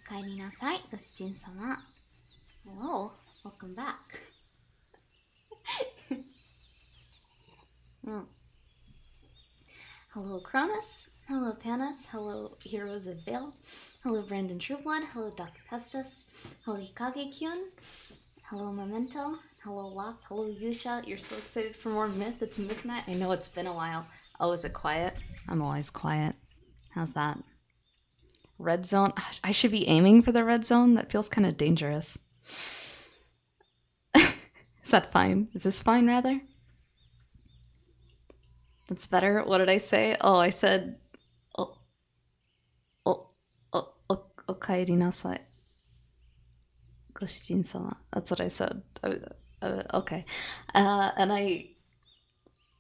Kaeri nasai, Gosujin-sama. Hello, welcome back. Hello, Cronus. Hello, Panis. Hello, Heroes of Vale. Hello, Brandon Trueblood. Hello, Dr. Pestus. Hello, Hikage-kyun. Hello, Memento. Hello, Lop. Hello, Yusha. You're so excited for more Myth. It's midnight. I know it's been a while. Oh, is it quiet? I'm always quiet. How's that? Red zone. I should be aiming for the red zone. That feels kind of dangerous. Is that fine? Is this fine, rather? That's better. What did I say? Oh, I said... Okaeri nasai. Goshijin-sama. That's what I said. Okay. And I...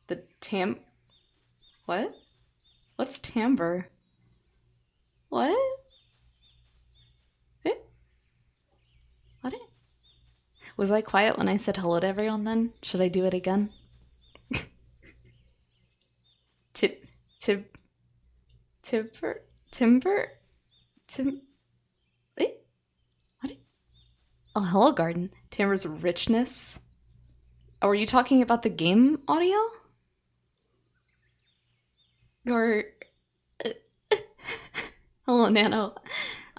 The What? What's timbre? What? Eh? What? Was I quiet when I said hello to everyone then? Should I do it again? Timber? Eh? What? Oh, hello, Garden. Timbre's richness? Oh, are you talking about the game audio? Or... Hello, Nano.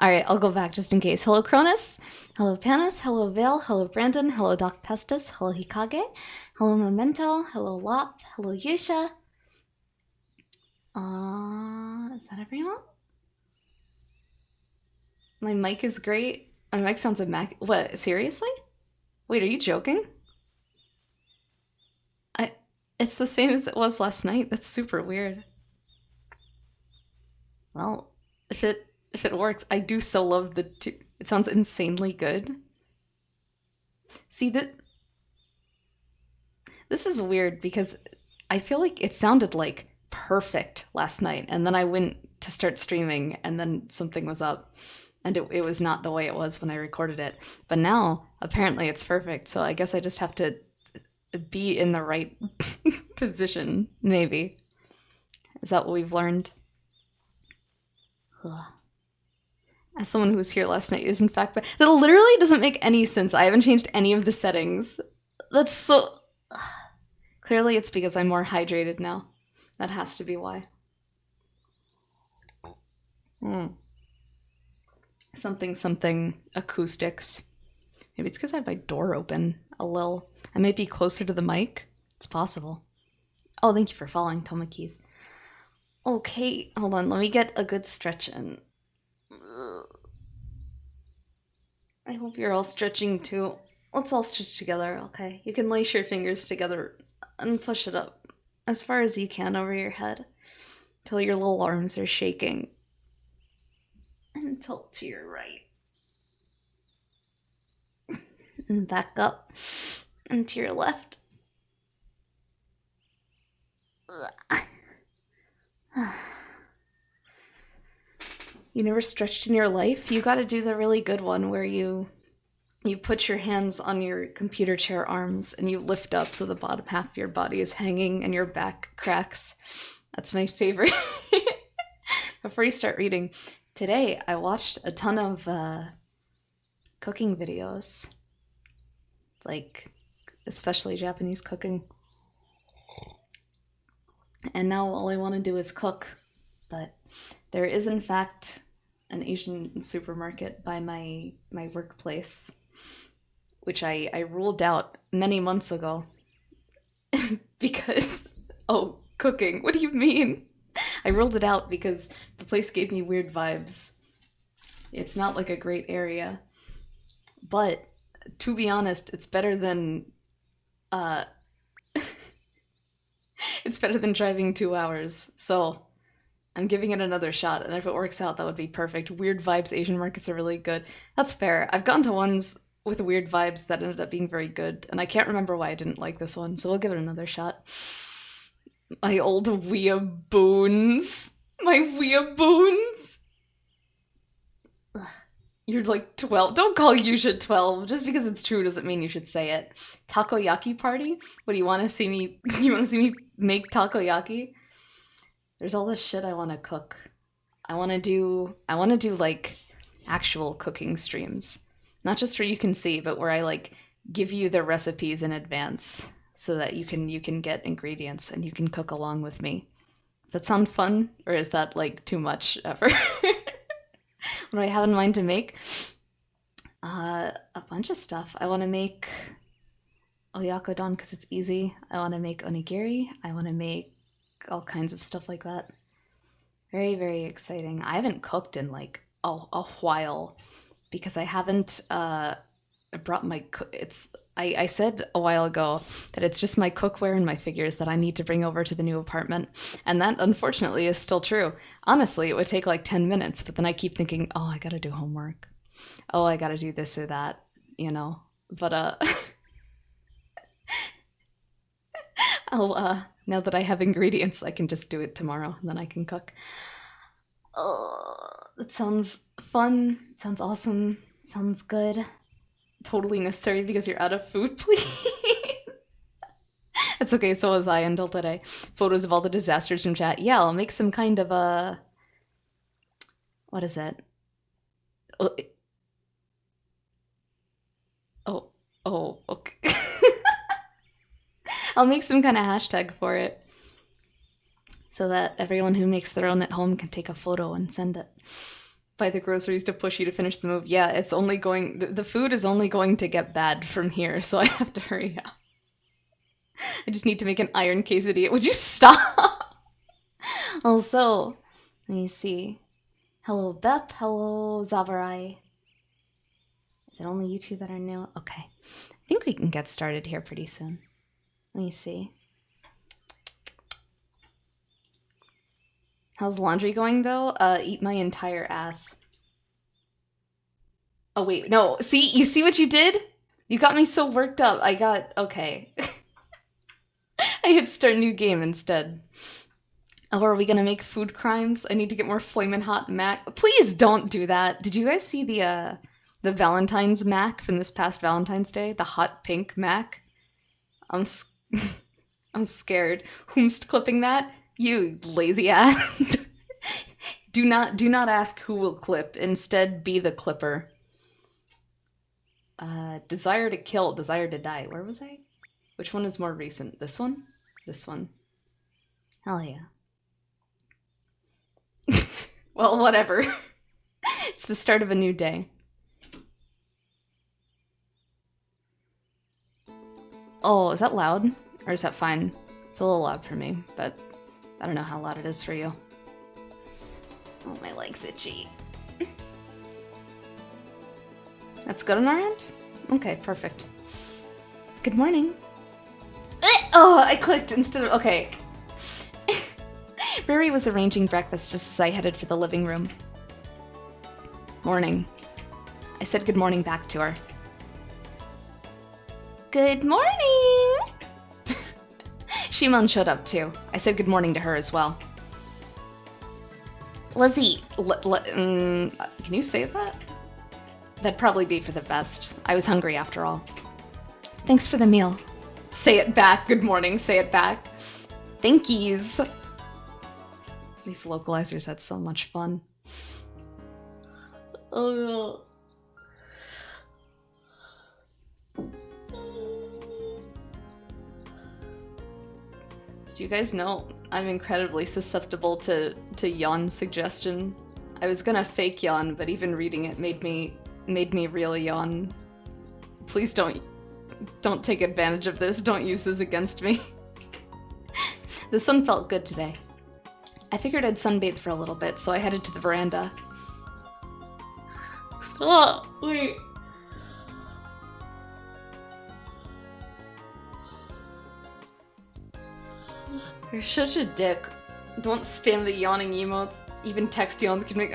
Alright, I'll go back just in case. Hello, Cronus. Hello, Panis. Hello, Vale. Hello, Brandon. Hello, Doc Pestus. Hello, Hikage. Hello, Memento. Hello, Lop. Hello, Yusha. Is that everyone? My mic is great. My mic sounds immaculate. What, seriously? Wait, are you joking? It's the same as it was last night. That's super weird. Well, if it works, I do so love the two. It sounds insanely good. See, this is weird because I feel like it sounded like perfect last night, and then I went to start streaming and then something was up and it was not the way it was when I recorded it. But now apparently it's perfect, so I guess I just have to be in the right position, maybe. Is that what we've learned? Ugh. As someone who was here last night is in fact, that literally doesn't make any sense. I haven't changed any of the settings. That's so... Clearly it's because I'm more hydrated now. That has to be why. Something acoustics. Maybe it's because I have my door open a little. I might be closer to the mic. It's possible. Oh, thank you for following, Tomakis. Okay, hold on. Let me get a good stretch in. I hope you're all stretching too. Let's all stretch together, okay? You can lace your fingers together and push it up as far as you can over your head until your little arms are shaking. And tilt to your right. And back up and to your left. You never stretched in your life? You gotta do the really good one where you put your hands on your computer chair arms and you lift up so the bottom half of your body is hanging and your back cracks. That's my favorite. Before you start reading, today I watched a ton of cooking videos. Like, especially Japanese cooking. And now all I want to do is cook. But there is in fact an Asian supermarket by my workplace, which I ruled out many months ago. Because, oh, cooking, what do you mean? I ruled it out because the place gave me weird vibes. It's not like a great area. But, to be honest, it's better than, it's better than driving 2 hours, so I'm giving it another shot, and if it works out, that would be perfect. Weird vibes Asian markets are really good. That's fair. I've gotten to ones with weird vibes that ended up being very good, and I can't remember why I didn't like this one, so we'll give it another shot. My old weeaboons. My weeaboons. You're like 12. Don't call Yusha 12. Just because it's true doesn't mean you should say it. Takoyaki party? What do you want to see me? You want to see me make takoyaki? There's all this shit I want to cook. I want to do like actual cooking streams. Not just where you can see, but where I like give you the recipes in advance so that you can get ingredients and you can cook along with me. Does that sound fun, or is that like too much effort? What do I have in mind to make? A bunch of stuff. I want to make oyakodon because it's easy. I want to make onigiri. I want to make all kinds of stuff like that. Very, very exciting. I haven't cooked in like a while because I haven't brought my I said a while ago that it's just my cookware and my figures that I need to bring over to the new apartment. And that unfortunately is still true. Honestly, it would take like 10 minutes, but then I keep thinking, oh, I gotta do homework. Oh, I gotta do this or that, you know. But I'll now that I have ingredients, I can just do it tomorrow and then I can cook. Oh, that sounds fun. Sounds awesome. Sounds good. Totally necessary because you're out of food, please. That's okay, so was I until today. Photos of all the disasters from chat. Yeah, I'll make some kind of a... What is it? Oh, okay. I'll make some kind of hashtag for it so that everyone who makes their own at home can take a photo and send it. Buy the groceries to push you to finish the move. Yeah, it's only going... The food is only going to get bad from here, so I have to hurry up. I just need to make an iron quesadilla. Would you stop? Also, let me see. Hello, Bep. Hello, Zavarai. Is it only you two that are new? Okay. I think we can get started here pretty soon. Let me see. How's laundry going, though? Eat my entire ass. Oh, wait. No. See? You see what you did? You got me so worked up. Okay. I hit start new game instead. Oh, are we gonna make food crimes? I need to get more flamin' hot mac. Please don't do that. Did you guys see the Valentine's mac from this past Valentine's Day? The hot pink mac? I'm scared. Whomst clipping that? You lazy ass. Do not ask who will clip. Instead, be the clipper. Desire to kill, desire to die. Where was I? Which one is more recent? This one? This one. Hell yeah. Well, whatever. It's the start of a new day. Oh, is that loud? Or is that fine? It's a little loud for me, but I don't know how loud it is for you. Oh, my leg's itchy. That's good on our end? Okay, perfect. Good morning. Oh, I clicked instead of... Okay. Riri was arranging breakfast just as I headed for the living room. Morning. I said good morning back to her. Good morning! Shimon showed up too. I said good morning to her as well. Lizzie, can you say that? That'd probably be for the best. I was hungry after all. Thanks for the meal. Say it back. Good morning. Say it back. Thankies. These localizers had so much fun. Oh no. Did you guys know I'm incredibly susceptible to yawn suggestion? I was gonna fake yawn, but even reading it made me really yawn. Please don't take advantage of this. Don't use this against me. The sun felt good today. I figured I'd sunbathe for a little bit, so I headed to the veranda. Stop! Wait. You're such a dick. Don't spam the yawning emotes. Even text yawns can make...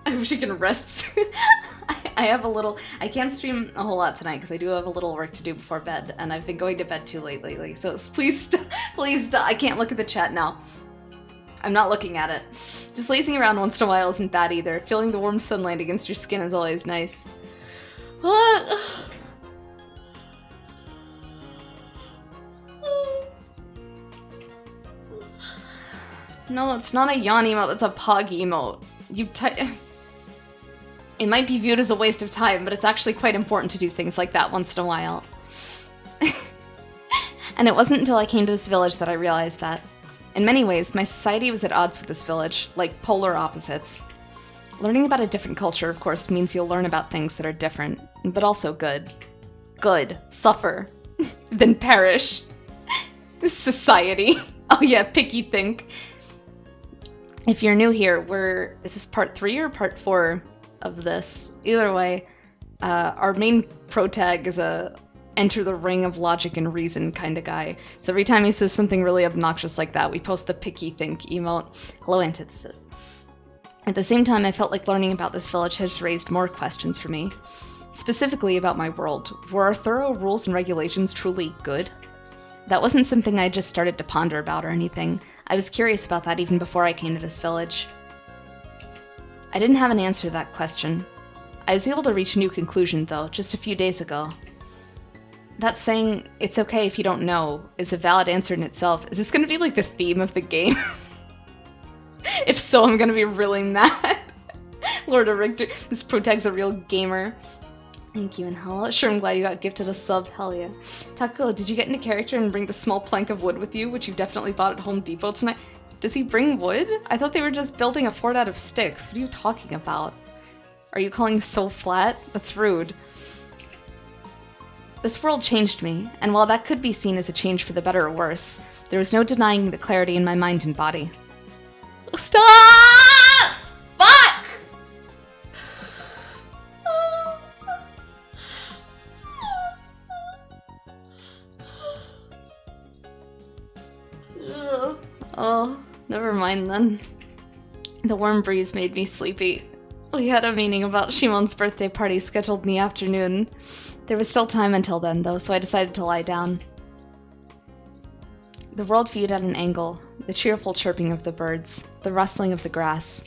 I wish I could rest soon. I have a little... I can't stream a whole lot tonight because I do have a little work to do before bed, and I've been going to bed too late lately, so please stop. I can't look at the chat now. I'm not looking at it. Just lazing around once in a while isn't bad either. Feeling the warm sunlight against your skin is always nice. What? No, it's not a yawn emote, that's a pog emote. It might be viewed as a waste of time, but it's actually quite important to do things like that once in a while. And it wasn't until I came to this village that I realized that. In many ways, my society was at odds with this village, like polar opposites. Learning about a different culture, of course, means you'll learn about things that are different, but also good. Good. Suffer. Then perish. Society. Oh yeah, picky think. If you're new here, is this part 3 or part 4 of this? Either way, our main protag is a enter the ring of logic and reason kind of guy. So every time he says something really obnoxious like that, we post the picky think emote. Hello, antithesis. At the same time, I felt like learning about this village has raised more questions for me. Specifically about my world. Were our thorough rules and regulations truly good? That wasn't something I just started to ponder about or anything. I was curious about that even before I came to this village. I didn't have an answer to that question. I was able to reach a new conclusion, though, just a few days ago. That saying, it's okay if you don't know, is a valid answer in itself. Is this going to be like the theme of the game? If so, I'm going to be really mad. Lord of Richter, this protag's a real gamer. Thank you, and hello. Sure, I'm glad you got gifted a sub. Hell yeah. Takako, did you get into character and bring the small plank of wood with you, which you definitely bought at Home Depot tonight? Does he bring wood? I thought they were just building a fort out of sticks. What are you talking about? Are you calling so flat? That's rude. This world changed me, and while that could be seen as a change for the better or worse, there was no denying the clarity in my mind and body. Stop! Fuck! Oh, never mind then. The warm breeze made me sleepy. We had a meeting about Shimon's birthday party scheduled in the afternoon. There was still time until then, though, so I decided to lie down. The world viewed at an angle, the cheerful chirping of the birds, the rustling of the grass.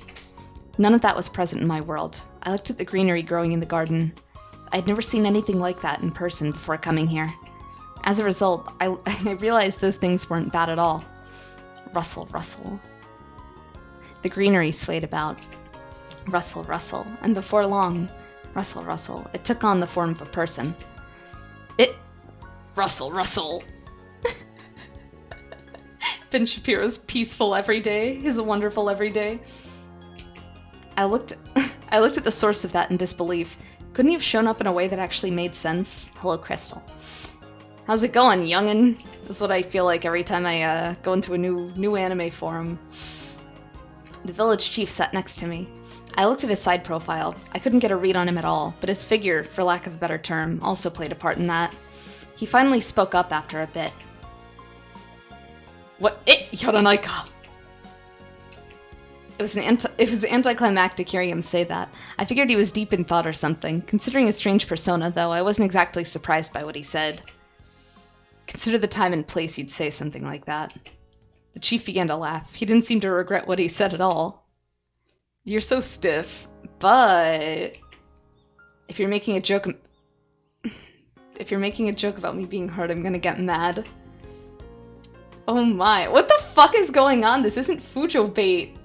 None of that was present in my world. I looked at the greenery growing in the garden. I'd never seen anything like that in person before coming here. As a result, I realized those things weren't bad at all. Rustle, rustle. The greenery swayed about. Rustle, rustle, and before long, rustle, rustle, it took on the form of a person. Rustle, rustle. Ben Shapiro's peaceful everyday, his wonderful everyday. I looked at the source of that in disbelief. Couldn't he have shown up in a way that actually made sense? Hello, Crystal. How's it going, youngin'? That's what I feel like every time I go into a new anime forum. The village chief sat next to me. I looked at his side profile. I couldn't get a read on him at all, but his figure, for lack of a better term, also played a part in that. He finally spoke up after a bit. What? Yoranaika! It was anticlimactic hearing him say that. I figured he was deep in thought or something. Considering his strange persona, though, I wasn't exactly surprised by what he said. Consider the time and place you'd say something like that. The chief began to laugh. He didn't seem to regret what he said at all. You're so stiff, but if you're making a joke about me being hurt, I'm gonna get mad. Oh my, what the fuck is going on? This isn't Fujo bait.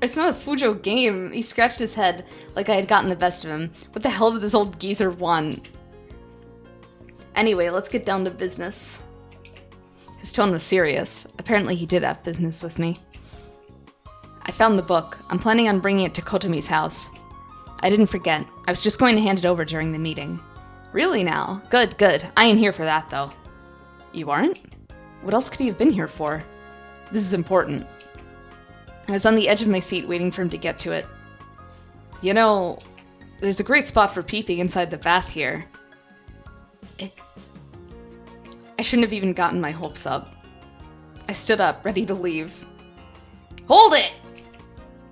It's not a Fujo game. He scratched his head like I had gotten the best of him. What the hell did this old geezer want? Anyway, let's get down to business. His tone was serious. Apparently he did have business with me. I found the book. I'm planning on bringing it to Kotomi's house. I didn't forget. I was just going to hand it over during the meeting. Really now? Good, good. I ain't here for that, though. You aren't? What else could he have been here for? This is important. I was on the edge of my seat waiting for him to get to it. You know, there's a great spot for peeping inside the bath here. I shouldn't have even gotten my hopes up. I stood up, ready to leave. Hold it!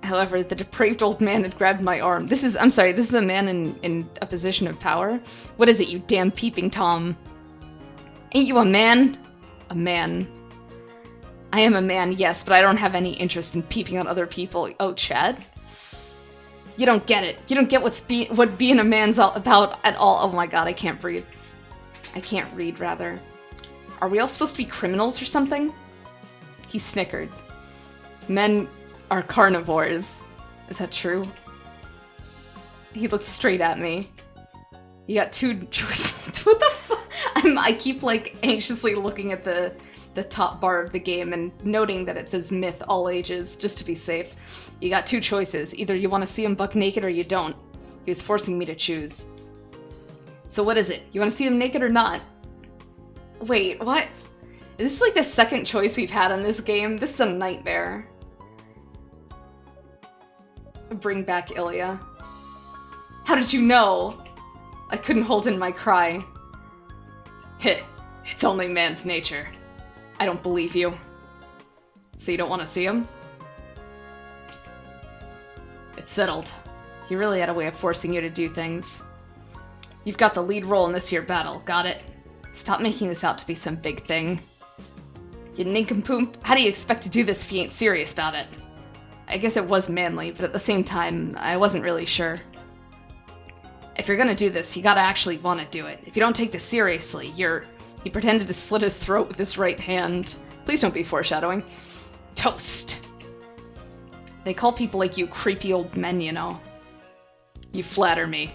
However, the depraved old man had grabbed my arm. This is a man in a position of power? What is it, you damn peeping Tom? Ain't you a man? A man. I am a man, yes, but I don't have any interest in peeping on other people. Oh, Chad? You don't get it. You don't get what being a man's all about at all. Oh my god, I can't breathe. I can't read, rather. Are we all supposed to be criminals or something? He snickered. Men are carnivores. Is that true? He looked straight at me. You got two choices. What the fuck? I keep, like, anxiously looking at the top bar of the game and noting that it says myth all ages, just to be safe. You got two choices. Either you want to see him buck naked or you don't. He was forcing me to choose. So what is it? You want to see him naked or not? Wait, what? This is like the second choice we've had in this game. This is a nightmare. Bring back Ilya. How did you know? I couldn't hold in my cry. Heh, it's only man's nature. I don't believe you. So you don't want to see him? It's settled. He really had a way of forcing you to do things. You've got the lead role in this here battle, got it? Stop making this out to be some big thing. You nincompoop, how do you expect to do this if you ain't serious about it? I guess it was manly, but at the same time, I wasn't really sure. If you're gonna do this, you gotta actually want to do it. If you don't take this seriously, He pretended to slit his throat with his right hand. Please don't be foreshadowing. Toast. They call people like you creepy old men, you know. You flatter me.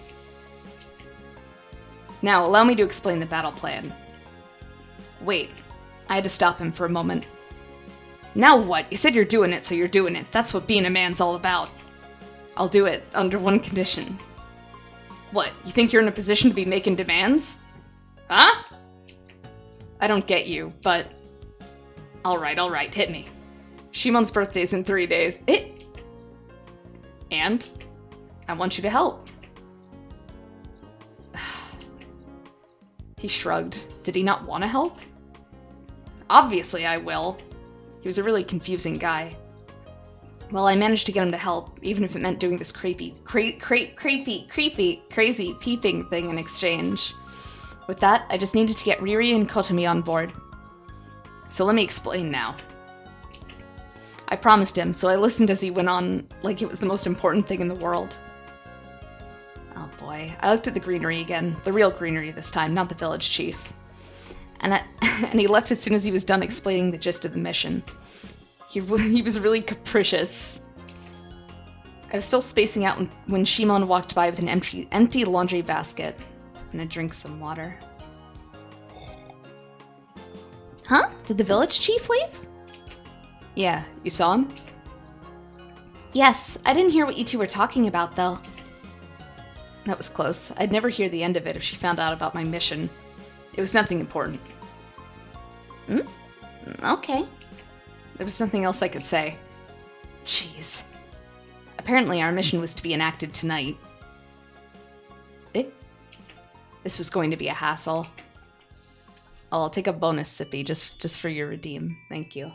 Now, allow me to explain the battle plan. Wait. I had to stop him for a moment. Now what? You said you're doing it, so you're doing it. That's what being a man's all about. I'll do it, under one condition. What, you think you're in a position to be making demands? Huh? I don't get you, but... Alright, hit me. Shimon's birthday's in 3 days. And? I want you to help. He shrugged. Did he not want to help? Obviously I will. He was a really confusing guy. Well, I managed to get him to help, even if it meant doing this crazy peeping thing in exchange. With that, I just needed to get Riri and Kotomi on board. So let me explain now. I promised him, so I listened as he went on like it was the most important thing in the world. Oh boy. I looked at the greenery again. The real greenery this time, not the village chief. And he left as soon as he was done explaining the gist of the mission. He was really capricious. I was still spacing out when Shimon walked by with an empty laundry basket. I'm gonna drink some water. Huh? Did the village chief leave? Yeah, you saw him? Yes, I didn't hear what you two were talking about, though. That was close. I'd never hear the end of it if she found out about my mission. It was nothing important. Okay. There was nothing else I could say. Jeez. Apparently our mission was to be enacted tonight. This was going to be a hassle. Oh, I'll take a bonus sippy just for your redeem. Thank you.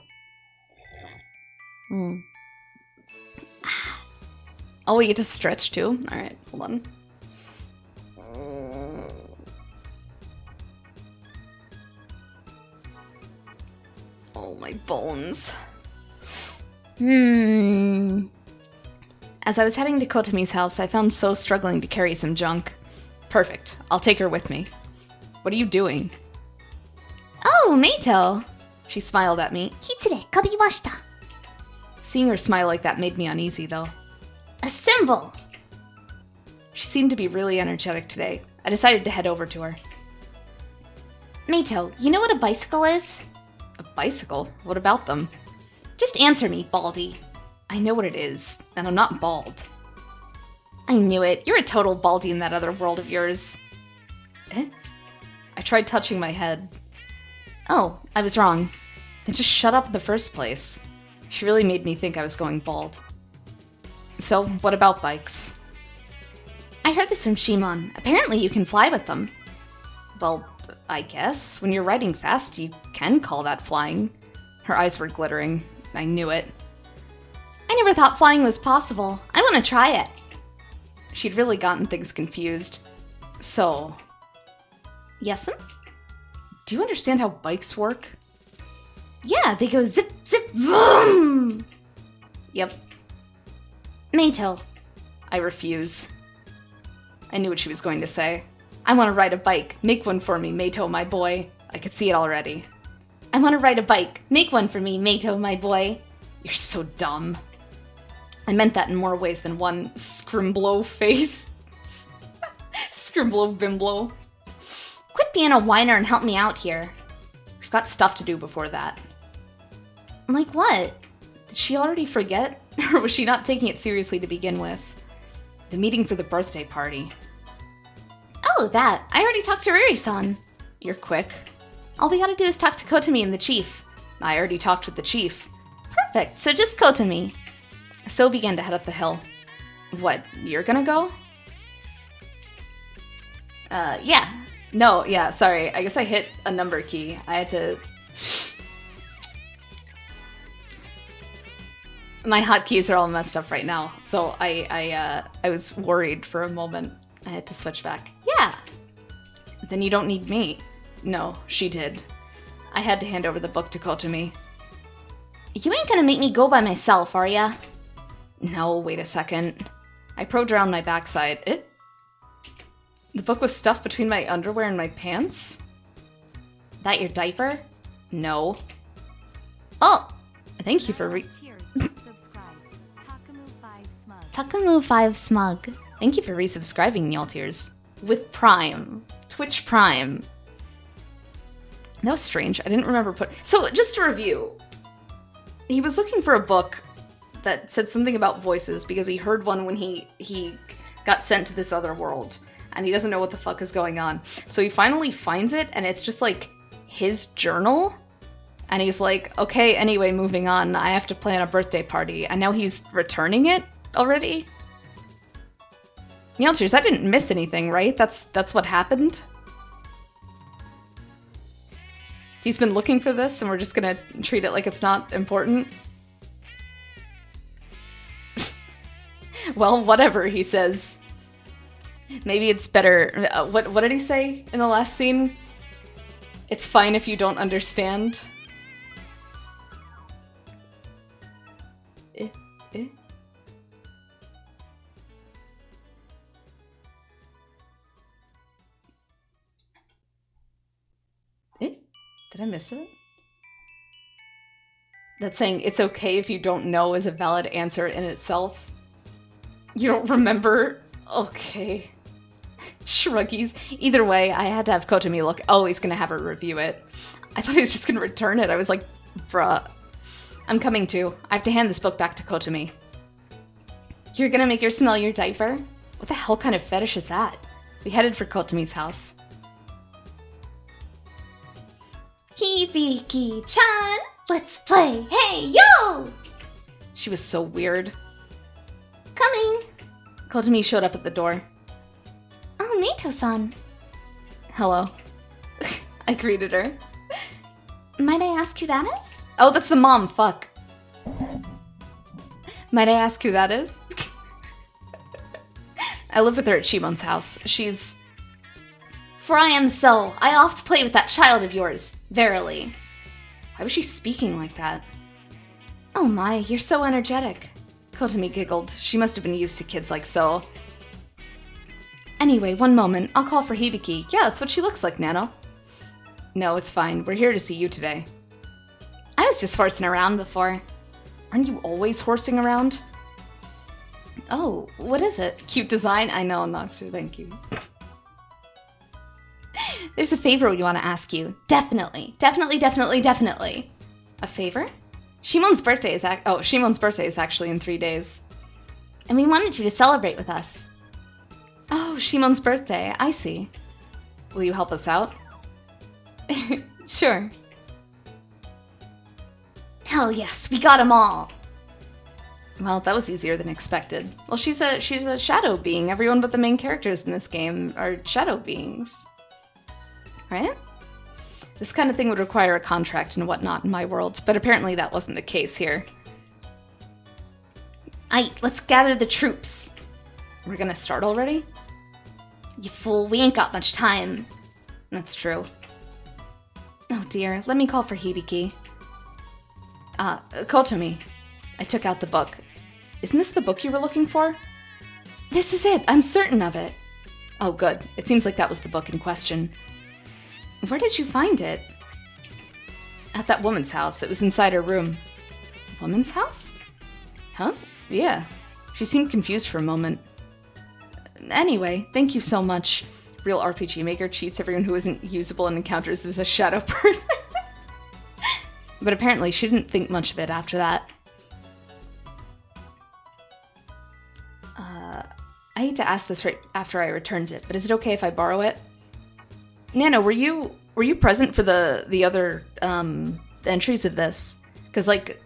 Oh, we get to stretch too? Alright, hold on. Oh, my bones. As I was heading to Kotomi's house, I found So struggling to carry some junk. Perfect. I'll take her with me. What are you doing? Oh, Meito! She smiled at me. Kitsure kabimashita. Seeing her smile like that made me uneasy, though. Assemble! She seemed to be really energetic today. I decided to head over to her. Meito, you know what a bicycle is? A bicycle? What about them? Just answer me, Baldy. I know what it is, and I'm not bald. I knew it. You're a total Baldy in that other world of yours. I tried touching my head. Oh, I was wrong. Then just shut up in the first place. She really made me think I was going bald. So, what about bikes? I heard this from Shimon. Apparently you can fly with them. Well, I guess. When you're riding fast, you can call that flying. Her eyes were glittering. I knew it. I never thought flying was possible. I want to try it. She'd really gotten things confused. So... Yes'm? Do you understand how bikes work? Yeah, they go zip, zip, vroom! Yep. Meito. I refuse. I knew what she was going to say. I want to ride a bike. Make one for me, Meito, my boy. I could see it already. I want to ride a bike. Make one for me, Meito, my boy. You're so dumb. I meant that in more ways than one. Scrimblow face. Scribblo Bimblo. Quit being a whiner and help me out here. We've got stuff to do before that. Like what? Did she already forget? Or was she not taking it seriously to begin with? The meeting for the birthday party. Oh, that. I already talked to Riri-san. You're quick. All we gotta do is talk to Kotomi and the chief. I already talked with the chief. Perfect, so just Kotomi. So began to head up the hill. What, you're gonna go? Yeah. No, yeah, sorry. I guess I hit a number key. I had to... My hotkeys are all messed up right now, so I was worried for a moment. I had to switch back. Yeah. Then you don't need me. No, she did. I had to hand over the book to Kotomi. You ain't gonna make me go by myself, are ya? No, wait a second. I probed around my backside. The book was stuffed between my underwear and my pants? That your diaper? No. Oh! Thank you for Takamu5 Smug. Thank you for resubscribing, y'all tears. With Prime. Twitch Prime. That was strange. I didn't remember So, just to review. He was looking for a book that said something about voices because he heard one when he got sent to this other world. And he doesn't know what the fuck is going on. So he finally finds it, and it's just like his journal. And he's like, okay, anyway, moving on. I have to plan a birthday party. And now he's returning it already? Yelters, I didn't miss anything, right? That's what happened? He's been looking for this, and we're just gonna treat it like it's not important? Well, whatever, he says. Maybe it's better... what did he say in the last scene? It's fine if you don't understand. Did I miss it? That's saying it's okay if you don't know is a valid answer in itself. You don't remember? Okay. Shruggies. Either way, I had to have Kotomi look. Oh, he's gonna have her review it. I thought he was just gonna return it. I was like, bruh. I'm coming too. I have to hand this book back to Kotomi. You're gonna make her smell your diaper? What the hell kind of fetish is that? We headed for Kotomi's house. Hibiki-chan, let's play. Hey, yo! She was so weird. Coming. Kotomi showed up at the door. Oh, Nato-san. Hello. I greeted her. Might I ask who that is? Oh, that's the mom, fuck. Might I ask who that is? I live with her at Shimon's house. She's... For I am so. I oft play with that child of yours. Verily. Why was she speaking like that? Oh my, you're so energetic. Kotomi giggled. She must have been used to kids like so. Anyway, one moment. I'll call for Hibiki. Yeah, that's what she looks like, Nano. No, it's fine. We're here to see you today. I was just horsing around before. Aren't you always horsing around? Oh, what is it? Cute design? I know, Noxer, thank you. There's a favor we want to ask you. Definitely. Definitely. A favor? Shimon's birthday is Shimon's birthday is actually in 3 days. And we wanted you to celebrate with us. Oh, Shimon's birthday. I see. Will you help us out? Sure. Hell yes, we got them all. Well, that was easier than expected. Well, she's a shadow being. Everyone but the main characters in this game are shadow beings. Right? This kind of thing would require a contract and whatnot in my world, but apparently that wasn't the case here. Aight, let's gather the troops. We're gonna start already? You fool, we ain't got much time. That's true. Oh dear, let me call for Hibiki. Kotomi. I took out the book. Isn't this the book you were looking for? This is it, I'm certain of it. Oh good, it seems like that was the book in question. Where did you find it? At that woman's house. It was inside her room. Woman's house? Huh? Yeah. She seemed confused for a moment. Anyway, thank you so much. real RPG Maker cheats everyone who isn't usable and encounters as a shadow person. But apparently she didn't think much of it after that. I hate to ask this right after I returned it, but is it okay if I borrow it? Nana, were you present for the other entries of this? Because, like,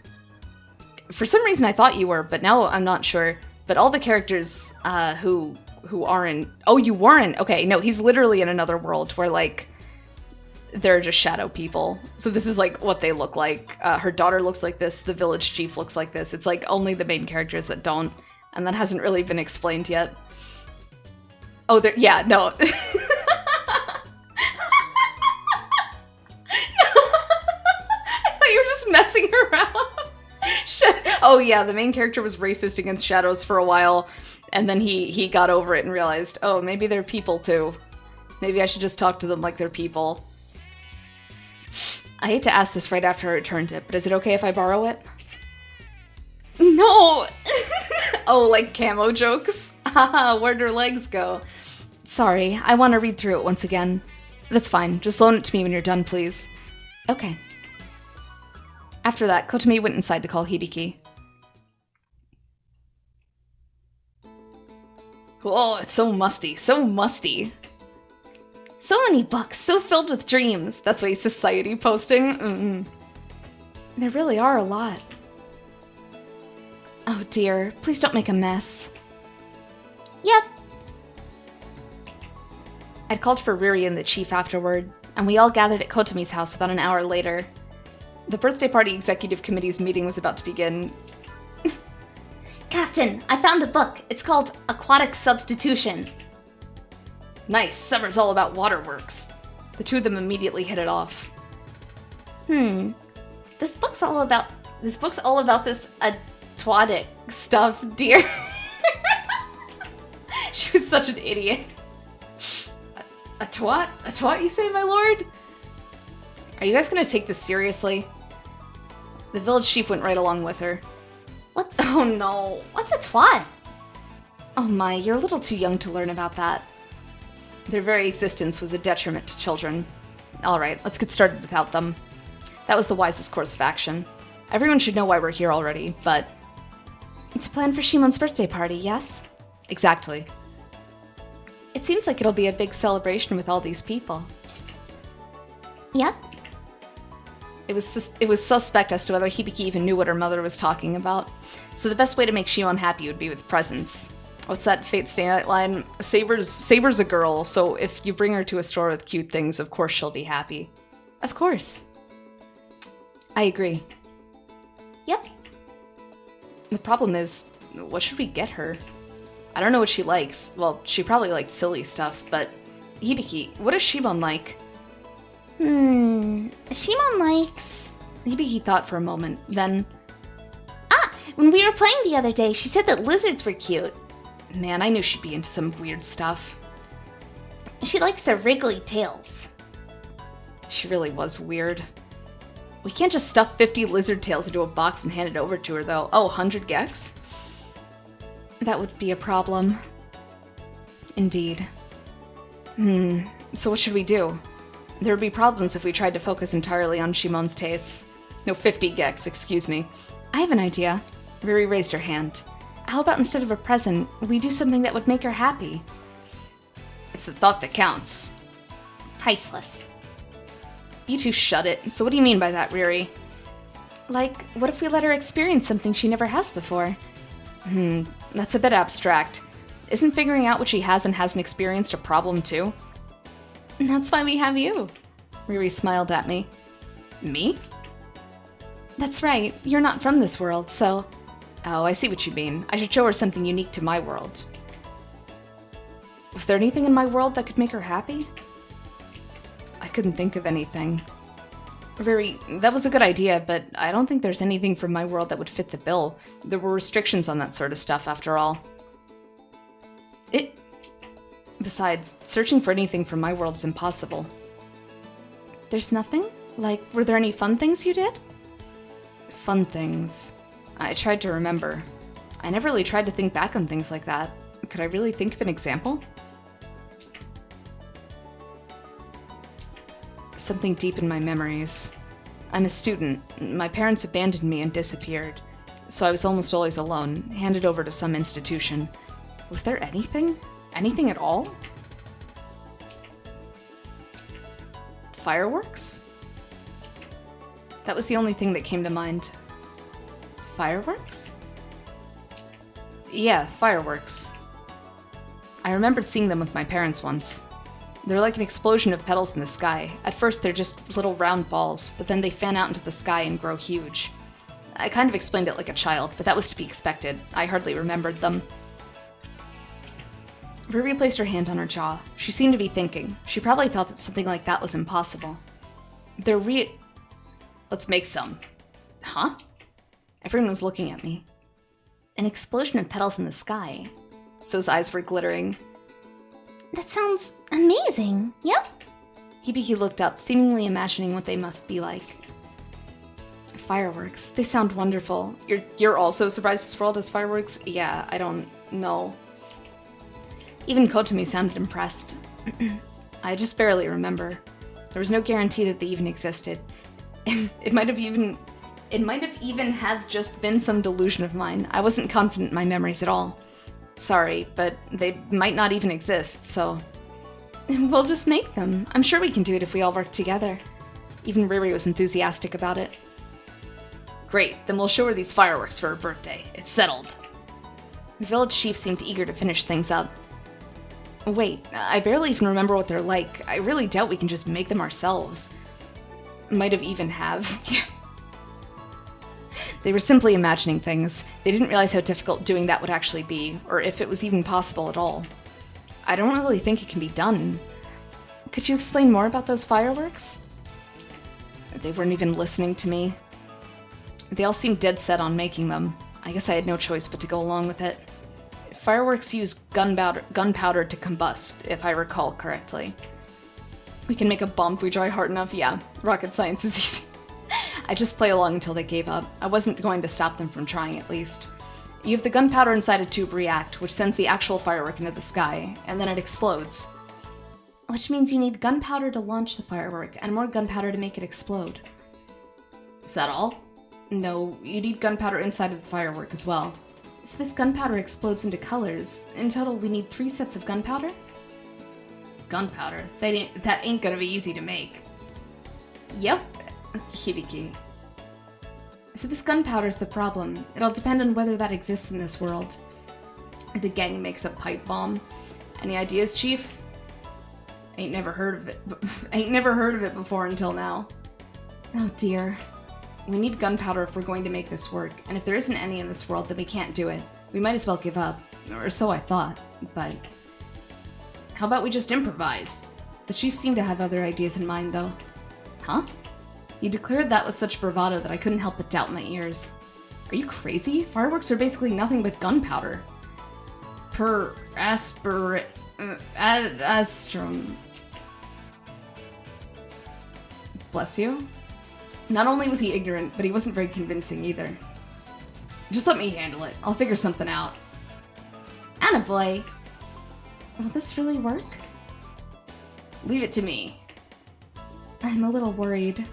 for some reason I thought you were, but now I'm not sure. But all the characters who aren't... Oh, you weren't? Okay, no, he's literally in another world where, like, they're just shadow people. So this is, like, what they look like. Her daughter looks like this. The village chief looks like this. It's, like, only the main characters that don't. And that hasn't really been explained yet. Oh, there... Yeah, no. I thought you were just messing around. Shit. Oh, yeah, the main character was racist against shadows for a while. And then he got over it and realized, oh, maybe they're people too. Maybe I should just talk to them like they're people. I hate to ask this right after I returned it, but is it okay if I borrow it? No! Oh, like camo jokes? Haha, where'd her legs go? Sorry, I want to read through it once again. That's fine, just loan it to me when you're done, please. Okay. After that, Kotomi went inside to call Hibiki. Oh, it's so musty, so musty. So many books, so filled with dreams. That's why society posting. There really are a lot. Oh dear, please don't make a mess. Yep. I'd called for Riri and the chief afterward, and we all gathered at Kotomi's house about an hour later. The birthday party executive committee's meeting was about to begin. Captain, I found a book. It's called Aquatic Substitution. Nice, summer's all about waterworks. The two of them immediately hit it off. This book's all about this Aquatic stuff, dear. She was such an idiot. A twat? A twat, you say, my lord? Are you guys gonna take this seriously? The village chief went right along with her. What? Oh no. What's a twat? Oh my, you're a little too young to learn about that. Their very existence was a detriment to children. Alright, let's get started without them. That was the wisest course of action. Everyone should know why we're here already, but... It's a plan for Shimon's birthday party, yes? Exactly. It seems like it'll be a big celebration with all these people. Yep. It was suspect as to whether Hibiki even knew what her mother was talking about. So the best way to make Shimon happy would be with presents. What's that Fate Stay Night line? Saber's a girl, so if you bring her to a store with cute things, of course she'll be happy. Of course. I agree. Yep. The problem is, what should we get her? I don't know what she likes. Well, she probably likes silly stuff, but... Hibiki, what does Shimon like? Shimon likes... Hibiki thought for a moment, then... When we were playing the other day, she said that lizards were cute. Man, I knew she'd be into some weird stuff. She likes their wriggly tails. She really was weird. We can't just stuff 50 lizard tails into a box and hand it over to her, though. Oh, 100 gex? That would be a problem. Indeed. So what should we do? There would be problems if we tried to focus entirely on Shimon's tastes. No, 50 gex, excuse me. I have an idea. Riri raised her hand. How about instead of a present, we do something that would make her happy? It's the thought that counts. Priceless. You two shut it. So what do you mean by that, Riri? Like, what if we let her experience something she never has before? That's a bit abstract. Isn't figuring out what she has and hasn't experienced a problem too? That's why we have you. Riri smiled at me. Me? That's right. You're not from this world, so... Oh, I see what you mean. I should show her something unique to my world. Was there anything in my world that could make her happy? I couldn't think of anything. Riri, that was a good idea, but I don't think there's anything from my world that would fit the bill. There were restrictions on that sort of stuff, after all. Besides, searching for anything from my world is impossible. There's nothing? Like, were there any fun things you did? Fun things... I tried to remember. I never really tried to think back on things like that. Could I really think of an example? something deep in my memories. I'm a student. My parents abandoned me and disappeared, so I was almost always alone, handed over to some institution. Was there anything? Anything at all? Fireworks? That was the only thing that came to mind. Fireworks? Yeah, fireworks. I remembered seeing them with my parents once. They're like an explosion of petals in the sky. At first they're just little round balls, but then they fan out into the sky and grow huge. I kind of explained it like a child, but that was to be expected. I hardly remembered them. Ruby placed her hand on her jaw. She seemed to be thinking. She probably thought that something like that was impossible. Let's make some. Huh? Everyone was looking at me. An explosion of petals in the sky. So's eyes were glittering. That sounds amazing. Yep. Hibiki looked up, seemingly imagining what they must be like. Fireworks. They sound wonderful. You're also surprised this world has fireworks? Yeah, I don't know. Even Kotomi sounded impressed. I just barely remember. There was no guarantee that they even existed. It might have even have just been some delusion of mine. I wasn't confident in my memories at all. Sorry, but they might not even exist, so... We'll just make them. I'm sure we can do it if we all work together. Even Riri was enthusiastic about it. Great, then we'll show her these fireworks for her birthday. It's settled. The village chief seemed eager to finish things up. Wait, I barely even remember what they're like. I really doubt we can just make them ourselves. Might have even have. They were simply imagining things. They didn't realize how difficult doing that would actually be, or if it was even possible at all. I don't really think it can be done. Could you explain more about those fireworks? They weren't even listening to me. They all seemed dead set on making them. I guess I had no choice but to go along with it. Fireworks use gunpowder to combust, if I recall correctly. We can make a bomb if we try hard enough. Yeah, rocket science is easy. I just play along until they gave up. I wasn't going to stop them from trying, at least. You have the gunpowder inside a tube react, which sends the actual firework into the sky, and then it explodes. Which means you need gunpowder to launch the firework, and more gunpowder to make it explode. Is that all? No, you need gunpowder inside of the firework as well. So this gunpowder explodes into colors. In total, we need 3 sets of gunpowder? Gunpowder? That ain't gonna be easy to make. Yep. Hibiki. So this gunpowder's the problem. It'll depend on whether that exists in this world. The gang makes a pipe bomb. Any ideas, Chief? Ain't never heard of it before until now. Oh dear. We need gunpowder if we're going to make this work, and if there isn't any in this world, then we can't do it. We might as well give up. Or so I thought, but... How about we just improvise? The chief seemed to have other ideas in mind, though. Huh? He declared that with such bravado that I couldn't help but doubt my ears. Are you crazy? Fireworks are basically nothing but gunpowder. Astrum. Bless you? Not only was he ignorant, but he wasn't very convincing either. Just let me handle it. I'll figure something out. Attaboy. Will this really work? Leave it to me. I'm a little worried.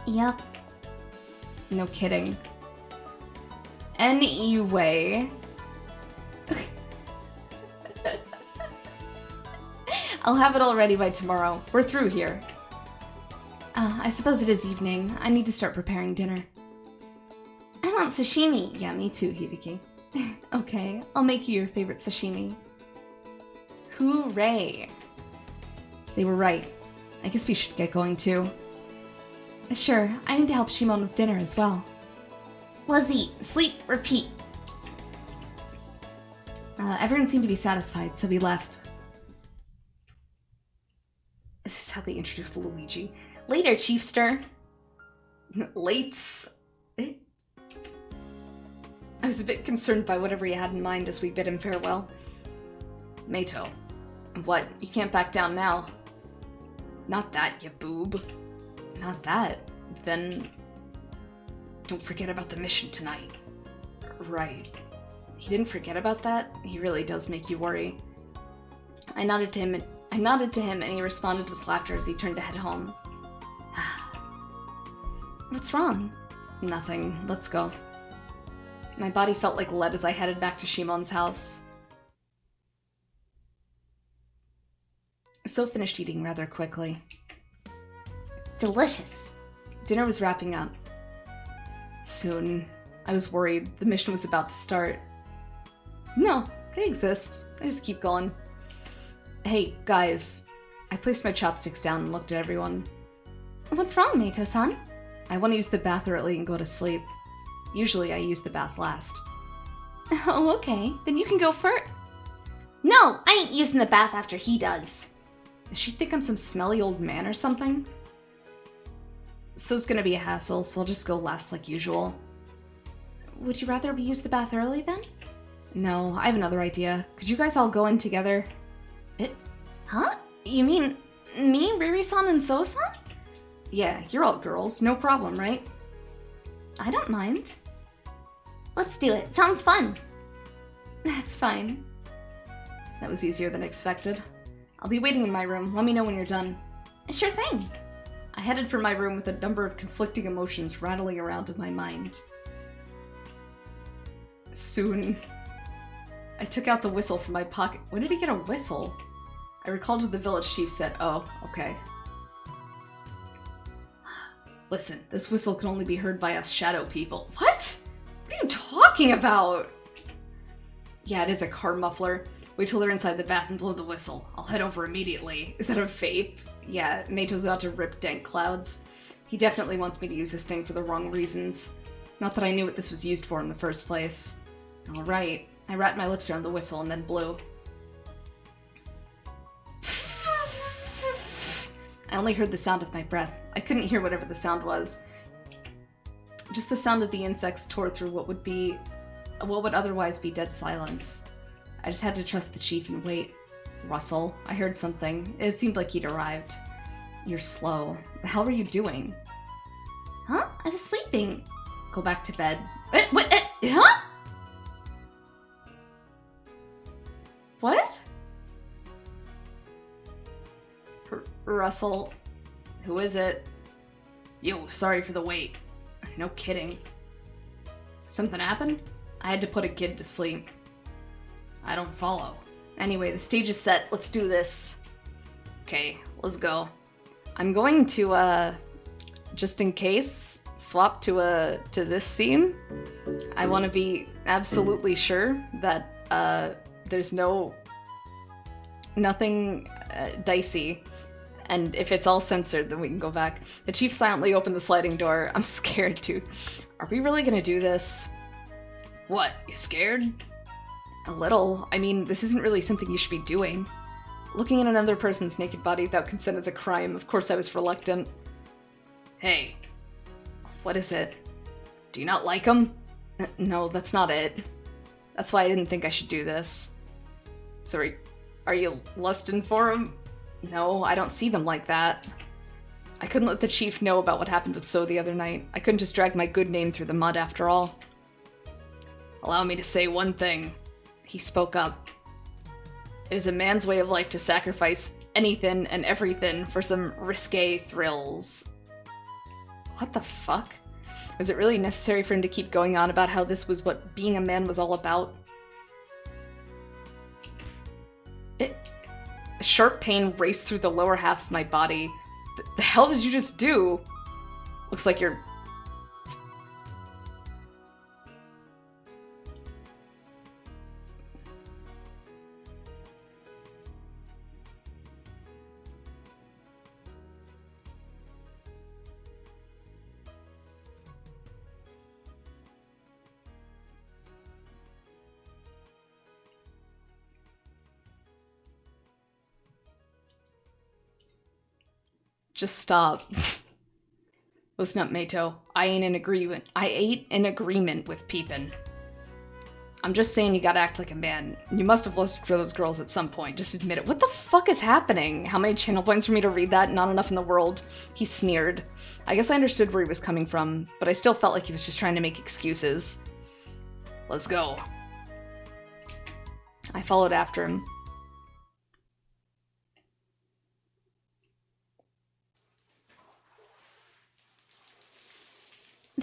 Yep. No kidding. Anyway... I'll have it all ready by tomorrow. We're through here. I suppose it is evening. I need to start preparing dinner. I want sashimi. Yeah, me too, Hibiki. Okay, I'll make you your favorite sashimi. Hooray! They were right. I guess we should get going too. Sure, I need to help Shimon with dinner as well. Let's eat, sleep, repeat. Everyone seemed to be satisfied, so we left. Is this how they introduced Luigi? Later, Chiefster. Lates. I was a bit concerned by whatever he had in mind as we bid him farewell. Meito. What? You can't back down now. Not that, you boob. Not that. Then... Don't forget about the mission tonight. Right. He didn't forget about that? He really does make you worry. I nodded to him and he responded with laughter as he turned to head home. What's wrong? Nothing. Let's go. My body felt like lead as I headed back to Shimon's house. So finished eating rather quickly. Delicious. Dinner was wrapping up. Soon. I was worried. The mission was about to start. No, they exist. I just keep going. Hey, guys. I placed my chopsticks down and looked at everyone. What's wrong, Meito-san? I want to use the bath early and go to sleep. Usually I use the bath last. Oh, okay. Then you can go first. No, I ain't using the bath after he does. Does she think I'm some smelly old man or something? So it's gonna be a hassle, so I'll just go last like usual. Would you rather we use the bath early then? No, I have another idea. Could you guys all go in together? Huh? You mean me, Riri-san, and So-san? Yeah, you're all girls. No problem, right? I don't mind. Let's do it. Sounds fun. That's fine. That was easier than expected. I'll be waiting in my room. Let me know when you're done. Sure thing. I headed for my room with a number of conflicting emotions rattling around in my mind. Soon. I took out the whistle from my pocket. When did he get a whistle? I recalled what the village chief said. Oh, okay. Listen, this whistle can only be heard by us shadow people. What? What are you talking about? Yeah, it is a car muffler. Wait till they're inside the bath and blow the whistle. I'll head over immediately. Is that a vape? Yeah, Meito's about to rip dank clouds. He definitely wants me to use this thing for the wrong reasons. Not that I knew what this was used for in the first place. Alright. I wrapped my lips around the whistle and then blew. I only heard the sound of my breath. I couldn't hear whatever the sound was. Just the sound of the insects tore through what would otherwise be dead silence. I just had to trust the chief and wait. Russell, I heard something. It seemed like he'd arrived. You're slow. The hell were you doing? Huh? I was sleeping. Go back to bed. Huh? What? Russell, who is it? Yo, sorry for the wait. No kidding. Something happened? I had to put a kid to sleep. I don't follow. Anyway, the stage is set. Let's do this. Okay, let's go. I'm going to, just in case, swap to this scene. I want to be absolutely sure that, there's nothing dicey. And if it's all censored, then we can go back. The chief silently opened the sliding door. I'm scared, dude. Are we really gonna do this? What, you scared? A little. I mean, this isn't really something you should be doing. Looking at another person's naked body without consent is a crime. Of course I was reluctant. Hey. What is it? Do you not like him? No, that's not it. That's why I didn't think I should do this. Sorry, are you lusting for him? No, I don't see them like that. I couldn't let the chief know about what happened with So the other night. I couldn't just drag my good name through the mud after all. Allow me to say one thing. He spoke up. It is a man's way of life to sacrifice anything and everything for some risque thrills. What the fuck? Was it really necessary for him to keep going on about how this was what being a man was all about? A sharp pain raced through the lower half of my body. The hell did you just do? Looks like you're... Just stop. Listen up, Meito. I ain't in agreement with peepin'. I'm just saying you gotta act like a man. You must have lusted for those girls at some point. Just admit it. What the fuck is happening? How many channel points for me to read that? Not enough in the world. He sneered. I guess I understood where he was coming from, but I still felt like he was just trying to make excuses. Let's go. I followed after him.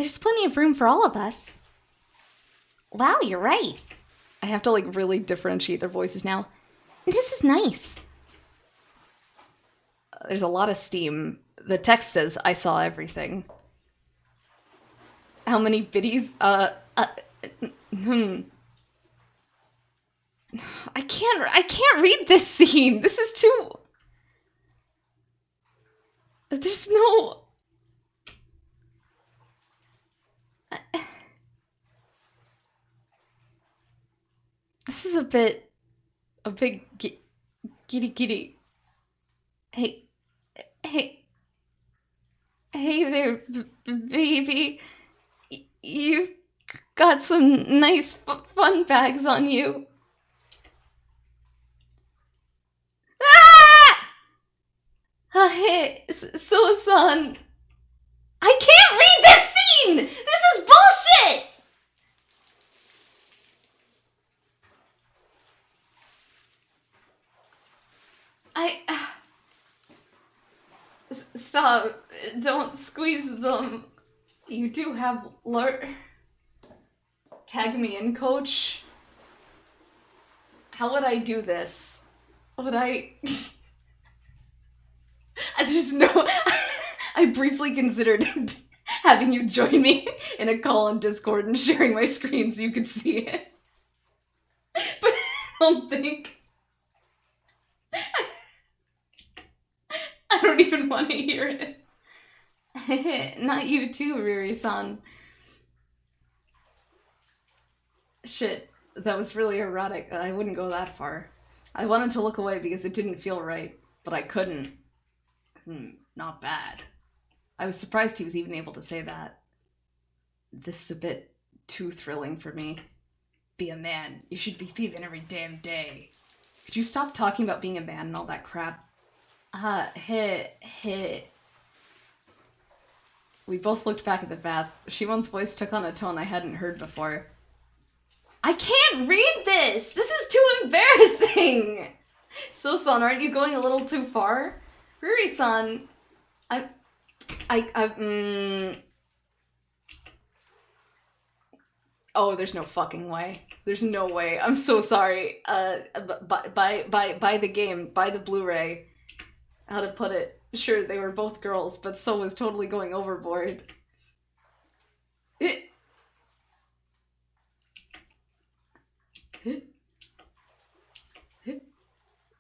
There's plenty of room for all of us. Wow, you're right. I have to, like, really differentiate their voices now. This is nice. There's a lot of steam. The text says, I saw everything. How many biddies? I can't read this scene. This is too... There's no... This is a bit giddy. Hey there, baby. You've got some nice fun bags on you. Ah! Hey, So-san. I can't read this scene! This is bullshit! Stop. Don't squeeze them. You do have Tag me in, coach. How would I do this? Would I... There's no... I briefly considered having you join me in a call on Discord and sharing my screen so you could see it. But I don't think... I don't even want to hear it. Not you too, Riri-san. Shit, that was really erratic. I wouldn't go that far. I wanted to look away because it didn't feel right, but I couldn't. Not bad. I was surprised he was even able to say that. This is a bit too thrilling for me. Be a man. You should be thieving every damn day. Could you stop talking about being a man and all that crap? We both looked back at the bath. Shimon's voice took on a tone I hadn't heard before. I can't read this! This is too embarrassing! So-san, aren't you going a little too far? Riri-san, Oh, there's no fucking way. There's no way. I'm so sorry. Buy the game. Buy the Blu-ray. How to put it? Sure, they were both girls, but So was totally going overboard.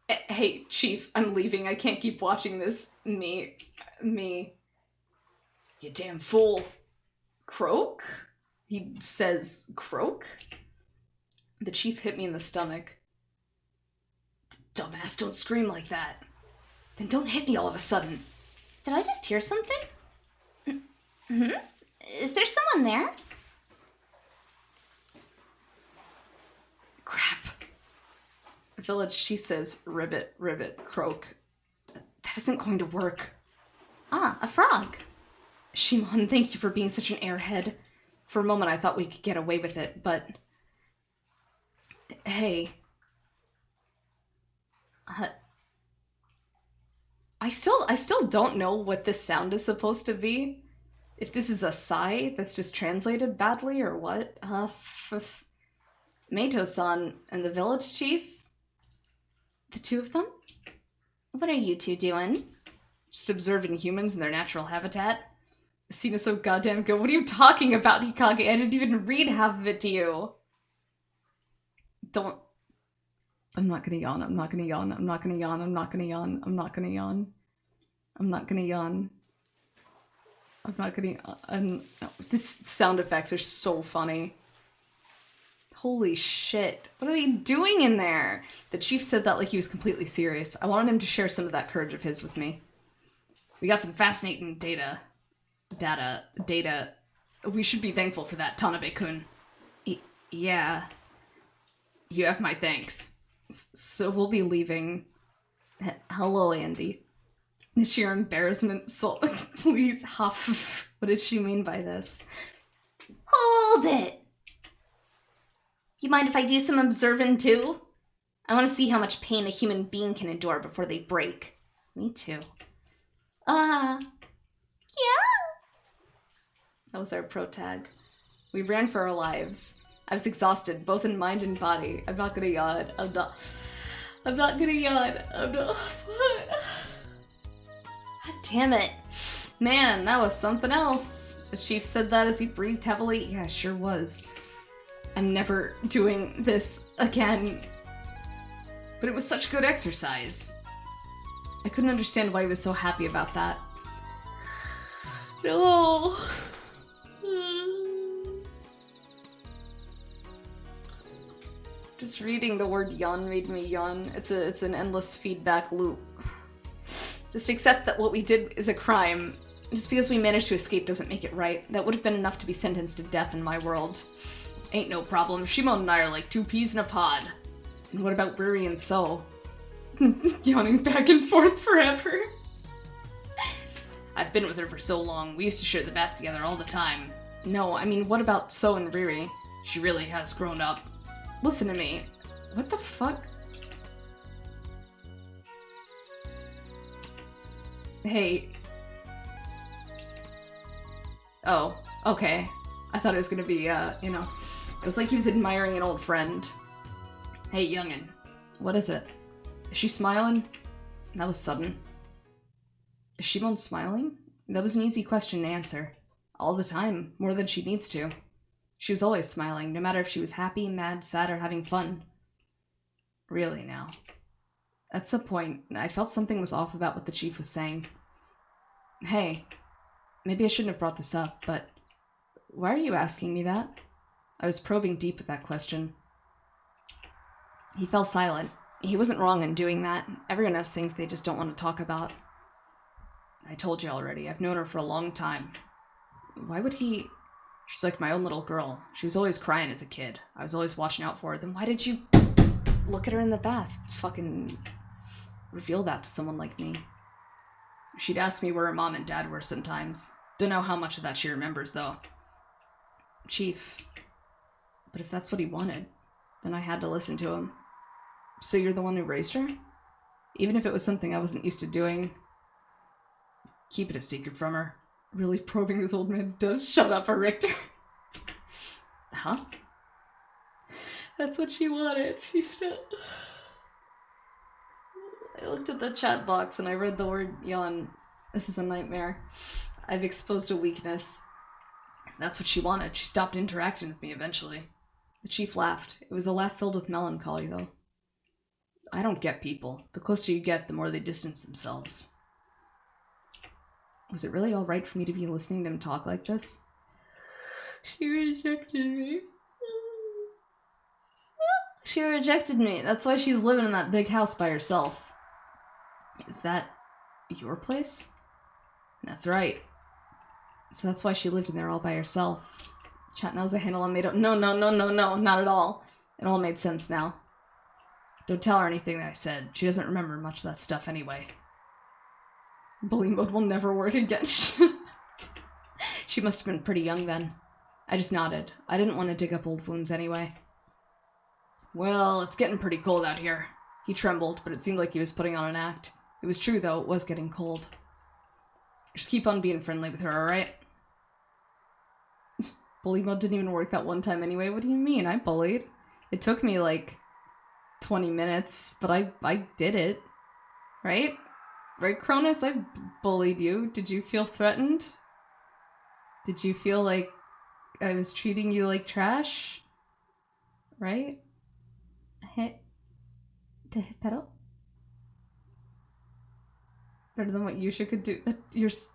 Hey, Chief, I'm leaving. I can't keep watching this. Me. You damn fool. Croak? He says croak? The Chief hit me in the stomach. Dumbass, don't scream like that. Then don't hit me all of a sudden. Did I just hear something? Mm-hmm. Is there someone there? Crap. The village chief says, ribbit, croak. That isn't going to work. Ah, a frog. Shimon, thank you for being such an airhead. For a moment I thought we could get away with it, but... Hey. I still don't know what this sound is supposed to be. If this is a sigh that's just translated badly or what. Meito-san and the village chief? The two of them? What are you two doing? Just observing humans in their natural habitat. The scene is so goddamn good. What are you talking about, Hikage? I didn't even read half of it to you. Don't... I'm not gonna yawn. These sound effects are so funny. Holy shit. What are they doing in there? The chief said that like he was completely serious. I wanted him to share some of that courage of his with me. We got some fascinating data. We should be thankful for that, Tanabe-kun. Yeah. You have my thanks. So we'll be leaving. Hello, Andy. The sheer embarrassment, so please, huff. What did she mean by this? Hold it! You mind if I do some observing too? I want to see how much pain a human being can endure before they break. Me too. Yeah? That was our pro tag. We ran for our lives. I was exhausted, both in mind and body. I'm not gonna yawn. I'm not gonna yawn. God damn it. Man, that was something else. The chief said that as he breathed heavily. Yeah, sure was. I'm never doing this again. But it was such good exercise. I couldn't understand why he was so happy about that. No. Just reading the word yawn made me yawn. It's an endless feedback loop. Just accept that what we did is a crime. Just because we managed to escape doesn't make it right. That would have been enough to be sentenced to death in my world. Ain't no problem. Shimon and I are like two peas in a pod. And what about Riri and So? Yawning back and forth forever. I've been with her for so long. We used to share the bath together all the time. No, I mean, what about So and Riri? She really has grown up. Listen to me. What the fuck? Hey. Oh, okay. I thought it was gonna be, you know, it was like he was admiring an old friend. Hey, youngin'. What is it? Is she smiling? That was sudden. Is Shimon smiling? That was an easy question to answer. All the time, more than she needs to. She was always smiling, no matter if she was happy, mad, sad, or having fun. Really now. At some point, I felt something was off about what the chief was saying. Hey, maybe I shouldn't have brought this up, but why are you asking me that? I was probing deep with that question. He fell silent. He wasn't wrong in doing that. Everyone has things they just don't want to talk about. I told you already, I've known her for a long time. Why would he... She's like my own little girl. She was always crying as a kid. I was always watching out for her. Then why did you look at her in the bath? Fucking reveal that to someone like me. She'd ask me where her mom and dad were sometimes. Don't know how much of that she remembers, though. Chief. But if that's what he wanted, then I had to listen to him. So you're the one who raised her? Even if it was something I wasn't used to doing. Keep it a secret from her. Really probing this old man's dust. Shut up, Richter. Huh? That's what she wanted. She still... I looked at the chat box and I read the word yawn. This is a nightmare. I've exposed a weakness. That's what she wanted. She stopped interacting with me eventually. The chief laughed. It was a laugh filled with melancholy, though. I don't get people. The closer you get, the more they distance themselves. Was it really alright for me to be listening to him talk like this? She rejected me. She rejected me. That's why she's living in that big house by herself. Is that your place? That's right. So that's why she lived in there all by herself. Chat knows a handle on made up. No, not at all. It all made sense now. Don't tell her anything that I said. She doesn't remember much of that stuff anyway. Bully mode will never work again. She must have been pretty young then. I just nodded. I didn't want to dig up old wounds anyway. Well, it's getting pretty cold out here. He trembled, but it seemed like he was putting on an act. It was true, though. It was getting cold. Just keep on being friendly with her, alright? Bully mode didn't even work that one time anyway. What do you mean? I bullied. It took me, like, 20 minutes, but I did it. Right? Right, Cronus? I bullied you. Did you feel threatened? Did you feel like I was treating you like trash? Right? Pero? Better than what Yusha could do.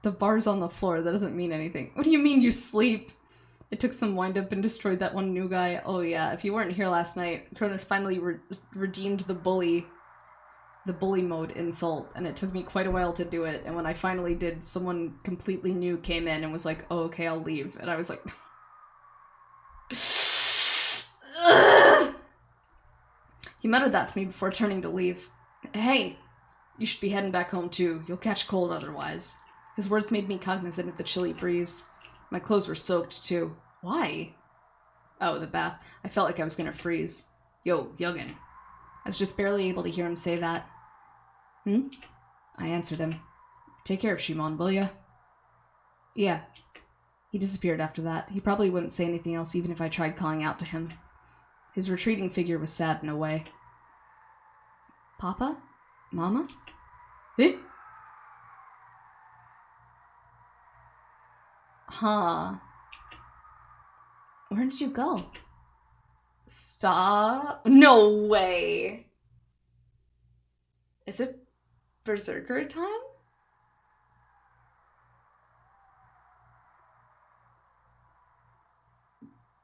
The bar's on the floor. That doesn't mean anything. What do you mean you sleep? It took some wind-up and destroyed that one new guy. Oh yeah, if you weren't here last night, Cronus finally redeemed the bully mode insult, and it took me quite a while to do it, and when I finally did, someone completely new came in and was like, oh, okay, I'll leave, and I was like... He muttered that to me before turning to leave. Hey, you should be heading back home too. You'll catch cold otherwise. His words made me cognizant of the chilly breeze. My clothes were soaked too. Why? Oh, the bath. I felt like I was gonna freeze. Yo, youngin'. I was just barely able to hear him say that. I answered him. Take care of Shimon, will ya? Yeah. He disappeared after that. He probably wouldn't say anything else even if I tried calling out to him. His retreating figure was sad in a way. Papa? Mama? Eh? Huh. Where did you go? Stop. No way. Is it Berserker time?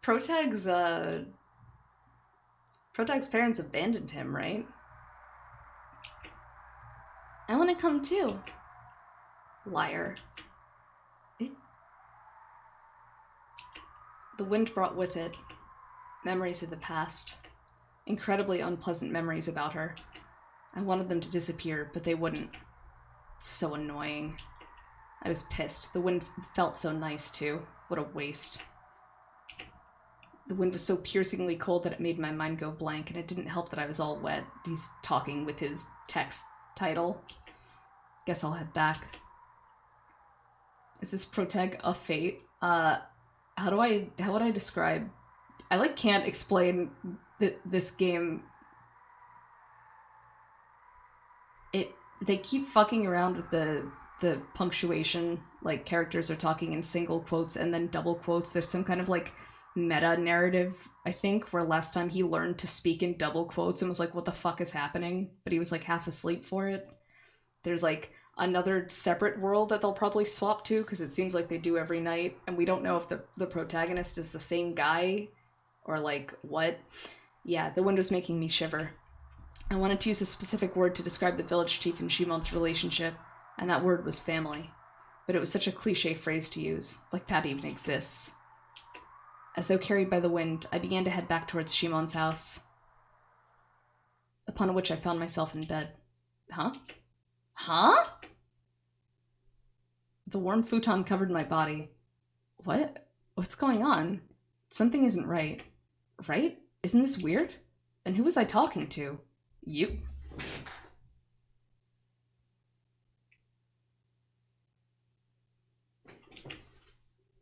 Protag's parents abandoned him, right? I want to come too. Liar. Eh? The wind brought with it memories of the past. Incredibly unpleasant memories about her. I wanted them to disappear, but they wouldn't. So annoying. I was pissed. The wind felt so nice, too. What a waste. The wind was so piercingly cold that it made my mind go blank, and it didn't help that I was all wet. He's talking with his text title. Guess I'll head back. Is this Protag a fate? How would I describe? I, like, can't explain this game. They keep fucking around with the punctuation, like, characters are talking in single quotes and then double quotes. There's some kind of, like, meta-narrative, I think, where last time he learned to speak in double quotes and was like, what the fuck is happening? But he was, like, half asleep for it. There's, like, another separate world that they'll probably swap to, because it seems like they do every night, and we don't know if the protagonist is the same guy, or, like, what. Yeah, the wind was making me shiver. I wanted to use a specific word to describe the village chief and Shimon's relationship, and that word was family. But it was such a cliche phrase to use, like that even exists. As though carried by the wind, I began to head back towards Shimon's house, upon which I found myself in bed. Huh? Huh? The warm futon covered my body. What? What's going on? Something isn't right. Right? Isn't this weird? And who was I talking to? You.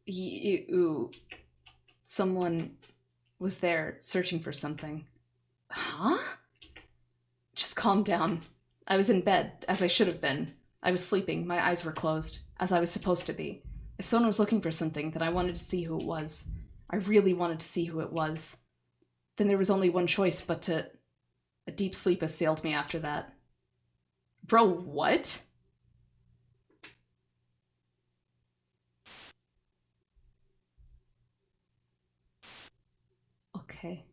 You. Someone was there searching for something. Huh? Just calm down. I was in bed, as I should have been. I was sleeping, my eyes were closed, as I was supposed to be. If someone was looking for something, then I wanted to see who it was. I really wanted to see who it was. Then there was only one choice but to... A deep sleep assailed me after that. Bro, what? Okay.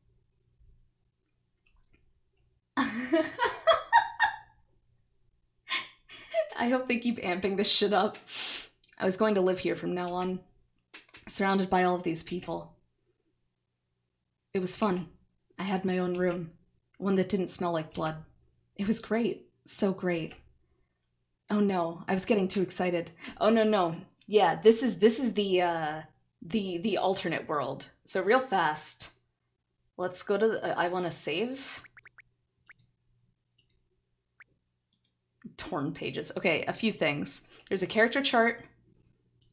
I hope they keep amping this shit up. I was going to live here from now on, surrounded by all of these people. It was fun. I had my own room, one that didn't smell like blood. It was great. So great. Oh no, I was getting too excited. Oh no. Yeah, this is the alternate world. So real fast, let's go to the, I want to save. Torn pages. Okay, a few things. There's a character chart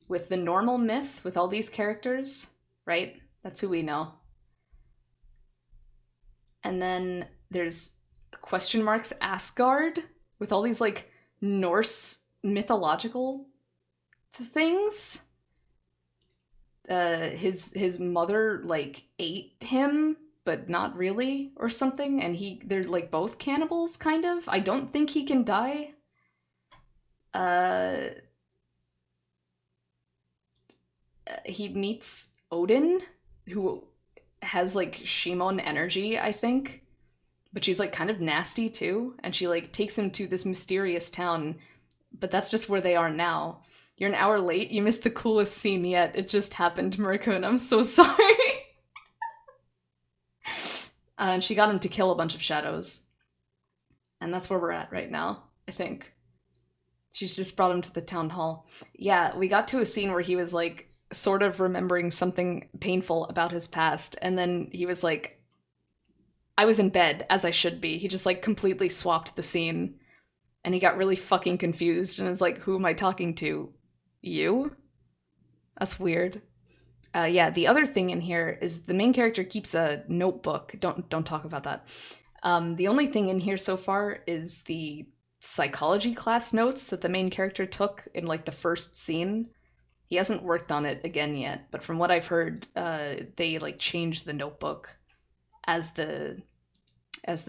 with the normal myth with all these characters, right? That's who we know. And then there's question marks Asgard with all these like Norse mythological things. His mother like ate him, but not really, or something, and they're like both cannibals, kind of. I don't think he can die. He meets Odin, who has like Shimon energy, I think, but she's like kind of nasty too, and she like takes him to this mysterious town, but that's just where they are now. You're an hour late, you missed the coolest scene yet. It just happened, Marikun, I'm so sorry. And she got him to kill a bunch of shadows. And that's where we're at right now, I think. She's just brought him to the town hall. Yeah, we got to a scene where he was like sort of remembering something painful about his past, and then he was like, I was in bed, as I should be. He just like completely swapped the scene, and he got really fucking confused and is like, who am I talking to? You? That's weird. Yeah, the other thing in here is the main character keeps a notebook. Don't talk about that. The only thing in here so far is the psychology class notes that the main character took in like the first scene. He hasn't worked on it again yet, but from what I've heard, they like change the notebook as the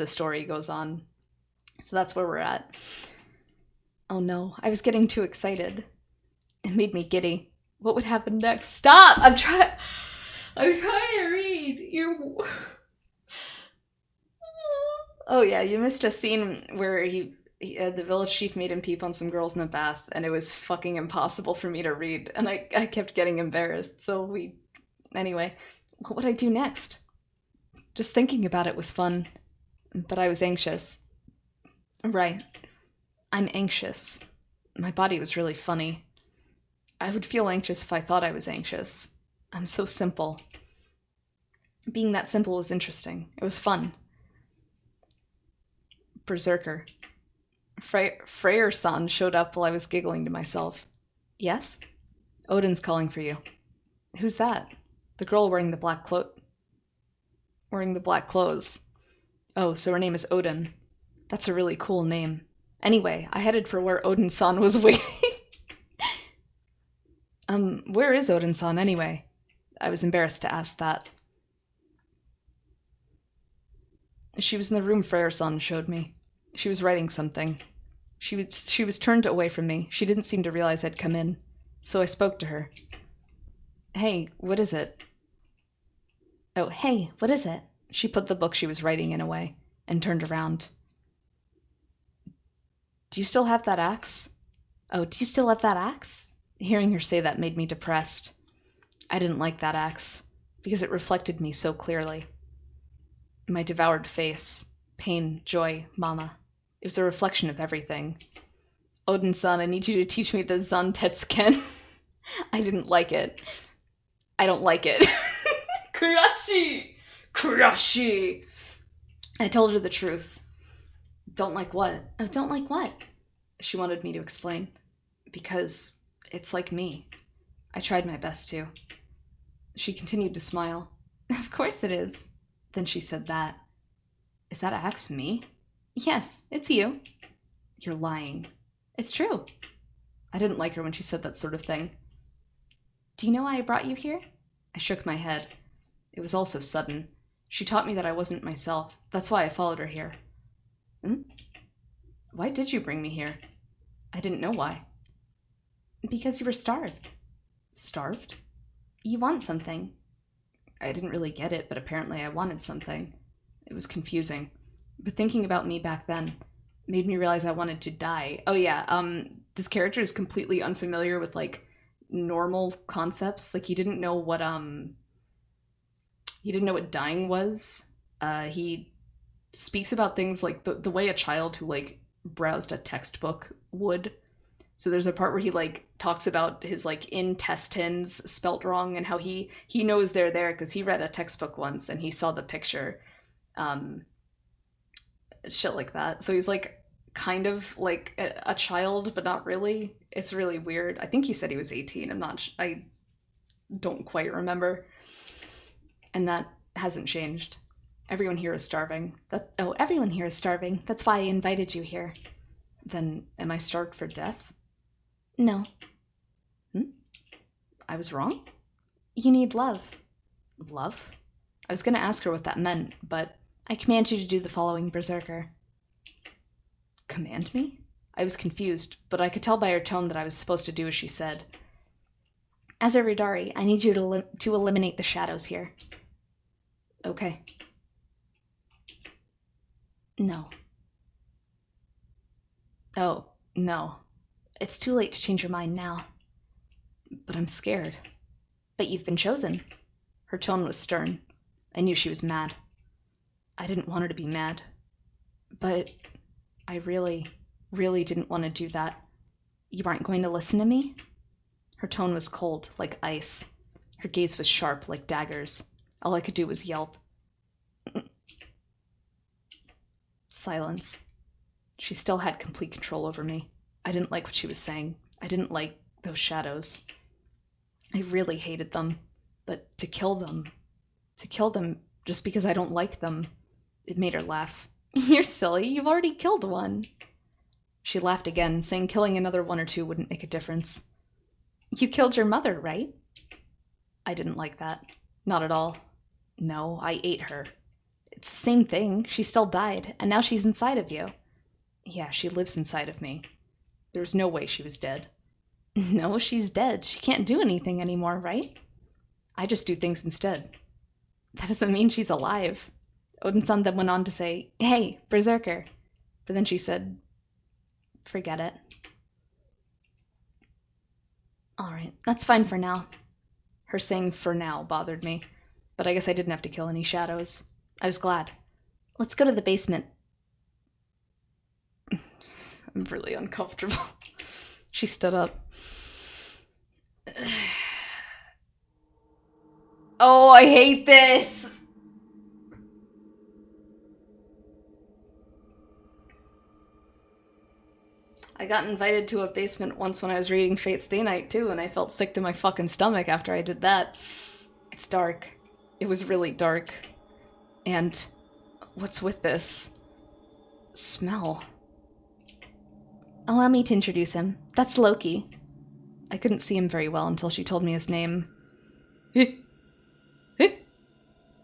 story goes on. So that's where we're at. Oh no, I was getting too excited. It made me giddy. What would happen next? Stop! I'm trying to read. Oh yeah, you missed a scene where the village chief made him peep on some girls in the bath, and it was fucking impossible for me to read, and I kept getting embarrassed. So anyway, what would I do next? Just thinking about it was fun, but I was anxious. Right. I'm anxious. My body was really funny. I would feel anxious if I thought I was anxious. I'm so simple. Being that simple was interesting. It was fun. Berserker. Freyr-san showed up while I was giggling to myself. Yes? Odin's calling for you. Who's that? The girl wearing the black clothes. Oh, so her name is Odin. That's a really cool name. Anyway, I headed for where Odin-san was waiting. Where is Odin-san anyway? I was embarrassed to ask that. She was in the room Freyr-san showed me. She was writing something. She was turned away from me. She didn't seem to realize I'd come in. So I spoke to her. Hey, what is it? Oh, hey, what is it? She put the book she was writing in away and turned around. Do you still have that axe? Oh, do you still have that axe? Hearing her say that made me depressed. I didn't like that axe, because it reflected me so clearly. My devoured face, pain, joy, mama. It was a reflection of everything. Odin-san, I need you to teach me the Zantetsuken. I didn't like it. I don't like it. Kurashi! Kurashi! I told her the truth. Don't like what? Oh, don't like what? She wanted me to explain. Because it's like me. I tried my best to. She continued to smile. Of course it is. Then she said that. Is that axe me? Yes, it's you. You're lying. It's true. I didn't like her when she said that sort of thing. Do you know why I brought you here? I shook my head. It was all so sudden. She taught me that I wasn't myself. That's why I followed her here. Why did you bring me here? I didn't know why. Because you were starved. Starved? You want something. I didn't really get it, but apparently I wanted something. It was confusing. But thinking about me back then made me realize I wanted to die. Oh yeah, this character is completely unfamiliar with, like, normal concepts. Like, he didn't know what dying was. He speaks about things like the way a child who, like, browsed a textbook would. So there's a part where he, like, talks about his, like, intestines spelt wrong and how he knows they're there because he read a textbook once and he saw the picture. Shit like that. So he's, like, kind of like a child, but not really. It's really weird. I think he said he was 18. I don't quite remember. And that hasn't changed. Everyone here is starving. Everyone here is starving. That's why I invited you here. Then am I starved for death? No. I was wrong? You need love. Love? I was going to ask her what that meant, but I command you to do the following, Berserker. Command me? I was confused, but I could tell by her tone that I was supposed to do as she said. As a Ridari, I need you to eliminate the shadows here. Okay. No. Oh, no. It's too late to change your mind now. But I'm scared. But you've been chosen. Her tone was stern. I knew she was mad. I didn't want her to be mad. But I really, really didn't want to do that. You aren't going to listen to me? Her tone was cold, like ice. Her gaze was sharp, like daggers. All I could do was yelp. Silence. She still had complete control over me. I didn't like what she was saying. I didn't like those shadows. I really hated them. But to kill them just because I don't like them, it made her laugh. You're silly, you've already killed one. She laughed again, saying killing another one or two wouldn't make a difference. You killed your mother, right? I didn't like that. Not at all. No, I ate her. It's the same thing. She still died, and now she's inside of you. Yeah, she lives inside of me. There's no way she was dead. No, she's dead. She can't do anything anymore, right? I just do things instead. That doesn't mean she's alive. Odin-san then went on to say, hey, Berserker. But then she said, forget it. Alright, that's fine for now. Her saying for now bothered me, but I guess I didn't have to kill any shadows. I was glad. Let's go to the basement. I'm really uncomfortable. She stood up. Oh, I hate this! I got invited to a basement once when I was reading Fate Stay Night too, and I felt sick to my fucking stomach after I did that. It's dark. It was really dark. And what's with this smell? Allow me to introduce him. That's Loki. I couldn't see him very well until she told me his name.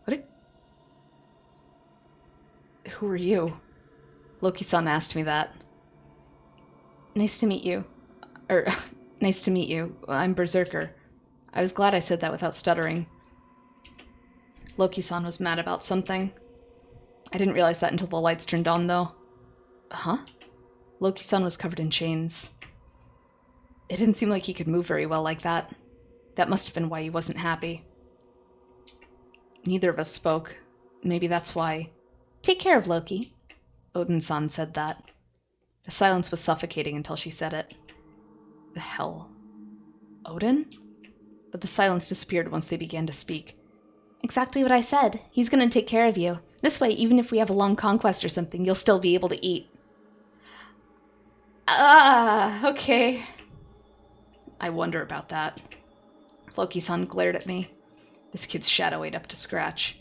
What? Who are you? Loki-san asked me that. Nice to meet you. Nice to meet you. I'm Berserker. I was glad I said that without stuttering. Loki-san was mad about something. I didn't realize that until the lights turned on, though. Huh? Loki-san was covered in chains. It didn't seem like he could move very well like that. That must have been why he wasn't happy. Neither of us spoke. Maybe that's why. Take care of Loki. Odin-san said that. The silence was suffocating until she said it. The hell? Odin? But the silence disappeared once they began to speak. Exactly what I said. He's gonna take care of you. This way, even if we have a long conquest or something, you'll still be able to eat. Okay. I wonder about that. Loki-san glared at me. This kid's shadow ate up to scratch.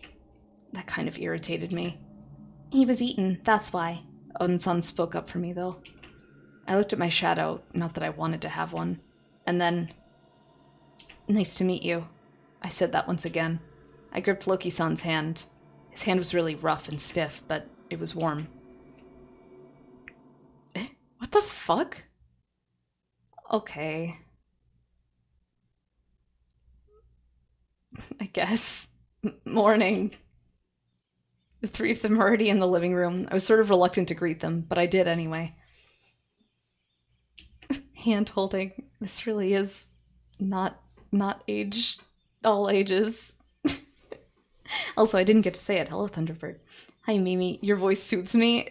That kind of irritated me. He was eaten, that's why. Odin-san spoke up for me, though. I looked at my shadow, not that I wanted to have one. And then... Nice to meet you. I said that once again. I gripped Loki-san's hand. His hand was really rough and stiff, but it was warm. What the fuck? Okay. I guess. Morning. The three of them were already in the living room. I was sort of reluctant to greet them, but I did anyway. Hand holding. This really is not all ages. Also, I didn't get to say it. Hello, Thunderbird. Hi, Mimi. Your voice soothes me.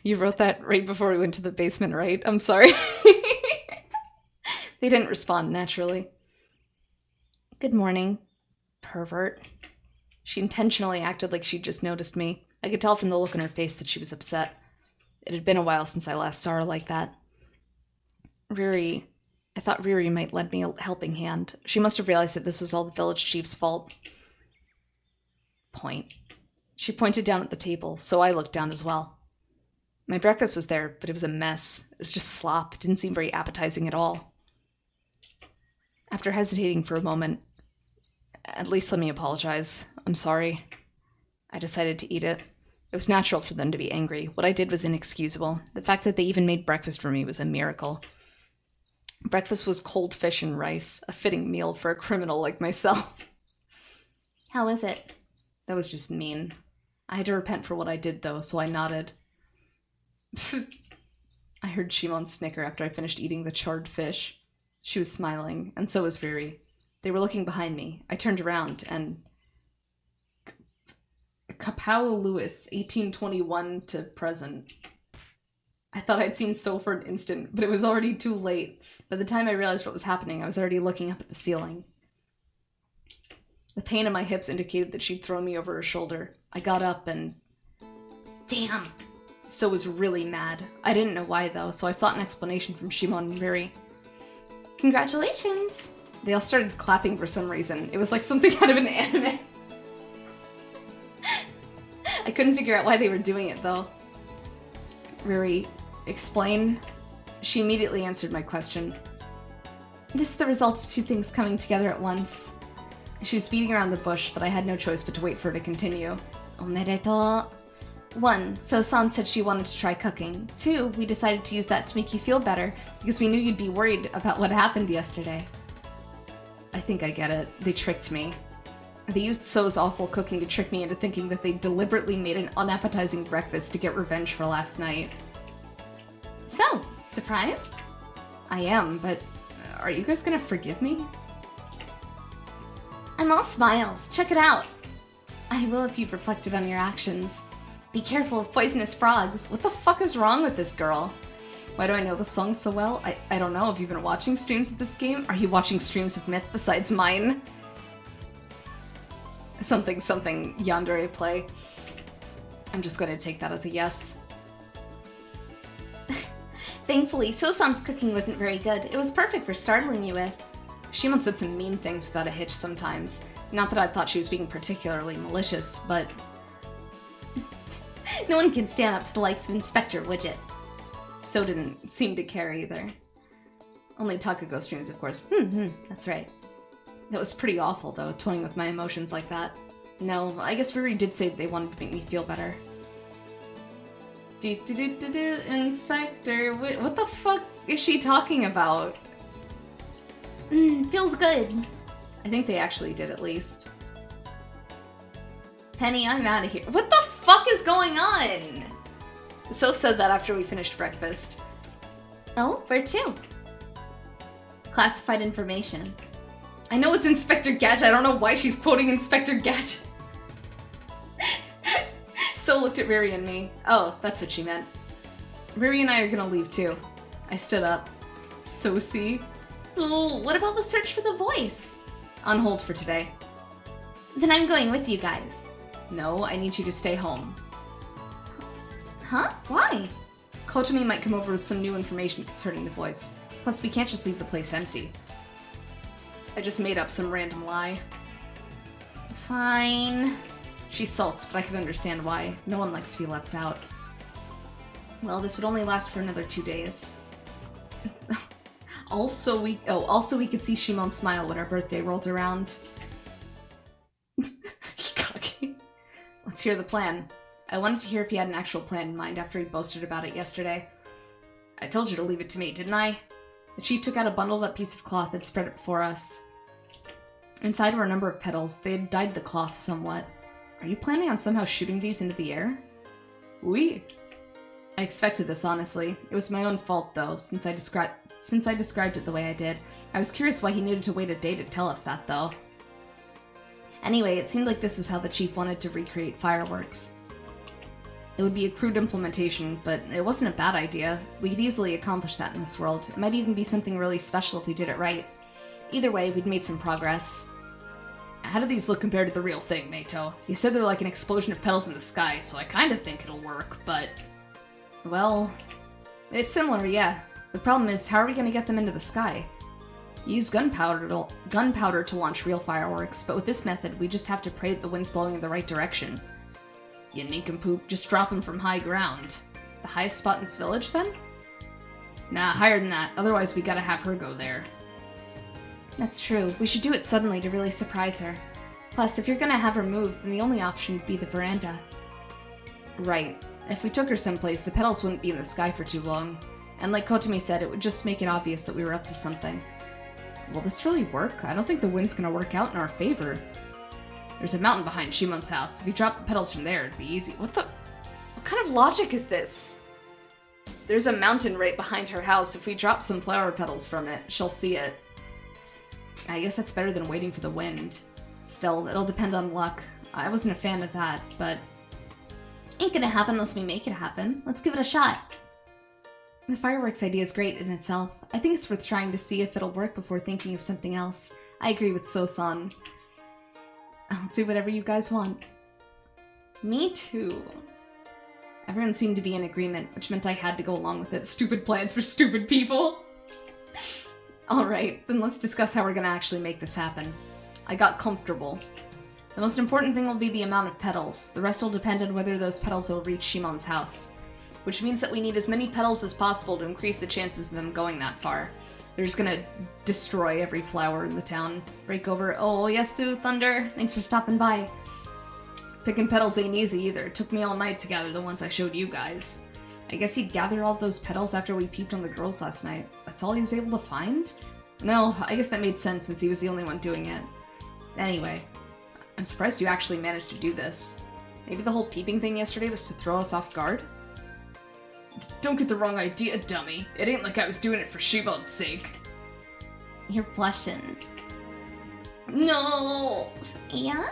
You wrote that right before we went to the basement, right? I'm sorry. They didn't respond naturally. Good morning, pervert. She intentionally acted like she'd just noticed me. I could tell from the look on her face that she was upset. It had been a while since I last saw her like that. I thought Riri might lend me a helping hand. She must have realized that this was all the village chief's fault. Point. She pointed down at the table, so I looked down as well. My breakfast was there, but it was a mess. It was just slop. It didn't seem very appetizing at all. After hesitating for a moment, at least let me apologize. I'm sorry. I decided to eat it. It was natural for them to be angry. What I did was inexcusable. The fact that they even made breakfast for me was a miracle. Breakfast was cold fish and rice, a fitting meal for a criminal like myself. How is it? That was just mean. I had to repent for what I did, though, so I nodded. I heard Shimon snicker after I finished eating the charred fish. She was smiling, and so was Riri. They were looking behind me. I turned around, and... Kapow Lewis, 1821 to present. I thought I'd seen So for an instant, but it was already too late. By the time I realized what was happening, I was already looking up at the ceiling. The pain in my hips indicated that she'd thrown me over her shoulder. I got up and... Damn! So was really mad. I didn't know why, though, so I sought an explanation from Shimon and Riri. Congratulations! They all started clapping for some reason. It was like something out of an anime. I couldn't figure out why they were doing it, though. Riri, explain. She immediately answered my question. This is the result of two things coming together at once. She was beating around the bush, but I had no choice but to wait for her to continue. Omedetou. 1. So-san said she wanted to try cooking. 2. We decided to use that to make you feel better, because we knew you'd be worried about what happened yesterday. I think I get it. They tricked me. They used So's awful cooking to trick me into thinking that they deliberately made an unappetizing breakfast to get revenge for last night. So, surprised? I am, but are you guys gonna forgive me? I'm all smiles. Check it out. I will if you've reflected on your actions. Be careful of poisonous frogs. What the fuck is wrong with this girl? Why do I know the song so well? I don't know. Have you been watching streams of this game? Are you watching streams of Myth besides mine? Something yandere play. I'm just going to take that as a yes. Thankfully, So-san's cooking wasn't very good. It was perfect for startling you with. Shimon said some mean things without a hitch sometimes. Not that I thought she was being particularly malicious, but... No one can stand up to the likes of Inspector Widget. So didn't seem to care either. Only Takako streams, of course. That's right. That was pretty awful, though, toying with my emotions like that. No, I guess Riri did say they wanted to make me feel better. Inspector, what the fuck is she talking about? Feels good. I think they actually did, at least. Penny, I'm out of here. What the fuck is going on? So said that after we finished breakfast. Oh, where to? Classified information. I know it's Inspector Gadget. I don't know why she's quoting Inspector Gadget. So looked at Riri and me. Oh, that's what she meant. Riri and I are gonna leave too. I stood up. So see? Well, what about the search for the voice? On hold for today. Then I'm going with you guys. No, I need you to stay home. Huh? Why? Kotomi might come over with some new information concerning the voice. Plus, we can't just leave the place empty. I just made up some random lie. Fine. She sulked, but I could understand why. No one likes to be left out. Well, this would only last for another 2 days. Also, we could see Shimon smile when our birthday rolled around. Cocky. Let's hear the plan. I wanted to hear if he had an actual plan in mind after he boasted about it yesterday. I told you to leave it to me, didn't I? The chief took out a bundled up piece of cloth and spread it before us. Inside were a number of petals. They had dyed the cloth somewhat. Are you planning on somehow shooting these into the air? Oui. I expected this, honestly. It was my own fault, though, since I described it the way I did. I was curious why he needed to wait a day to tell us that, though. Anyway, it seemed like this was how the chief wanted to recreate fireworks. It would be a crude implementation, but it wasn't a bad idea. We could easily accomplish that in this world. It might even be something really special if we did it right. Either way, we'd made some progress. How do these look compared to the real thing, Meito? You said they're like an explosion of petals in the sky, so I kinda think it'll work, but... Well... It's similar, yeah. The problem is, how are we gonna get them into the sky? You use gunpowder to launch real fireworks, but with this method, we just have to pray that the wind's blowing in the right direction. You nincompoop, just drop them from high ground. The highest spot in this village, then? Nah, higher than that, otherwise we gotta have her go there. That's true. We should do it suddenly to really surprise her. Plus, if you're gonna have her move, then the only option would be the veranda. Right. If we took her someplace, the petals wouldn't be in the sky for too long. And like Kotomi said, it would just make it obvious that we were up to something. Will this really work? I don't think the wind's gonna work out in our favor. There's a mountain behind Shimon's house. If you drop the petals from there, it'd be easy. What kind of logic is this? There's a mountain right behind her house. If we drop some flower petals from it, she'll see it. I guess that's better than waiting for the wind. Still, it'll depend on luck. I wasn't a fan of that, but... Ain't gonna happen unless we make it happen. Let's give it a shot. The fireworks idea is great in itself. I think it's worth trying to see if it'll work before thinking of something else. I agree with So-san. I'll do whatever you guys want. Me too. Everyone seemed to be in agreement, which meant I had to go along with it. Stupid plans for stupid people! Alright, then let's discuss how we're gonna actually make this happen. I got comfortable. The most important thing will be the amount of petals. The rest will depend on whether those petals will reach Shimon's house. Which means that we need as many petals as possible to increase the chances of them going that far. They're just gonna destroy every flower in the town. Break over. Oh, Yasu, Thunder. Thanks for stopping by. Picking petals ain't easy either. It took me all night to gather the ones I showed you guys. I guess he'd gather all those petals after we peeped on the girls last night. That's all he was able to find? No, I guess that made sense since he was the only one doing it. Anyway, I'm surprised you actually managed to do this. Maybe the whole peeping thing yesterday was to throw us off guard? Don't get the wrong idea, dummy. It ain't like I was doing it for Shimon's sake. You're blushing. No! Yeah.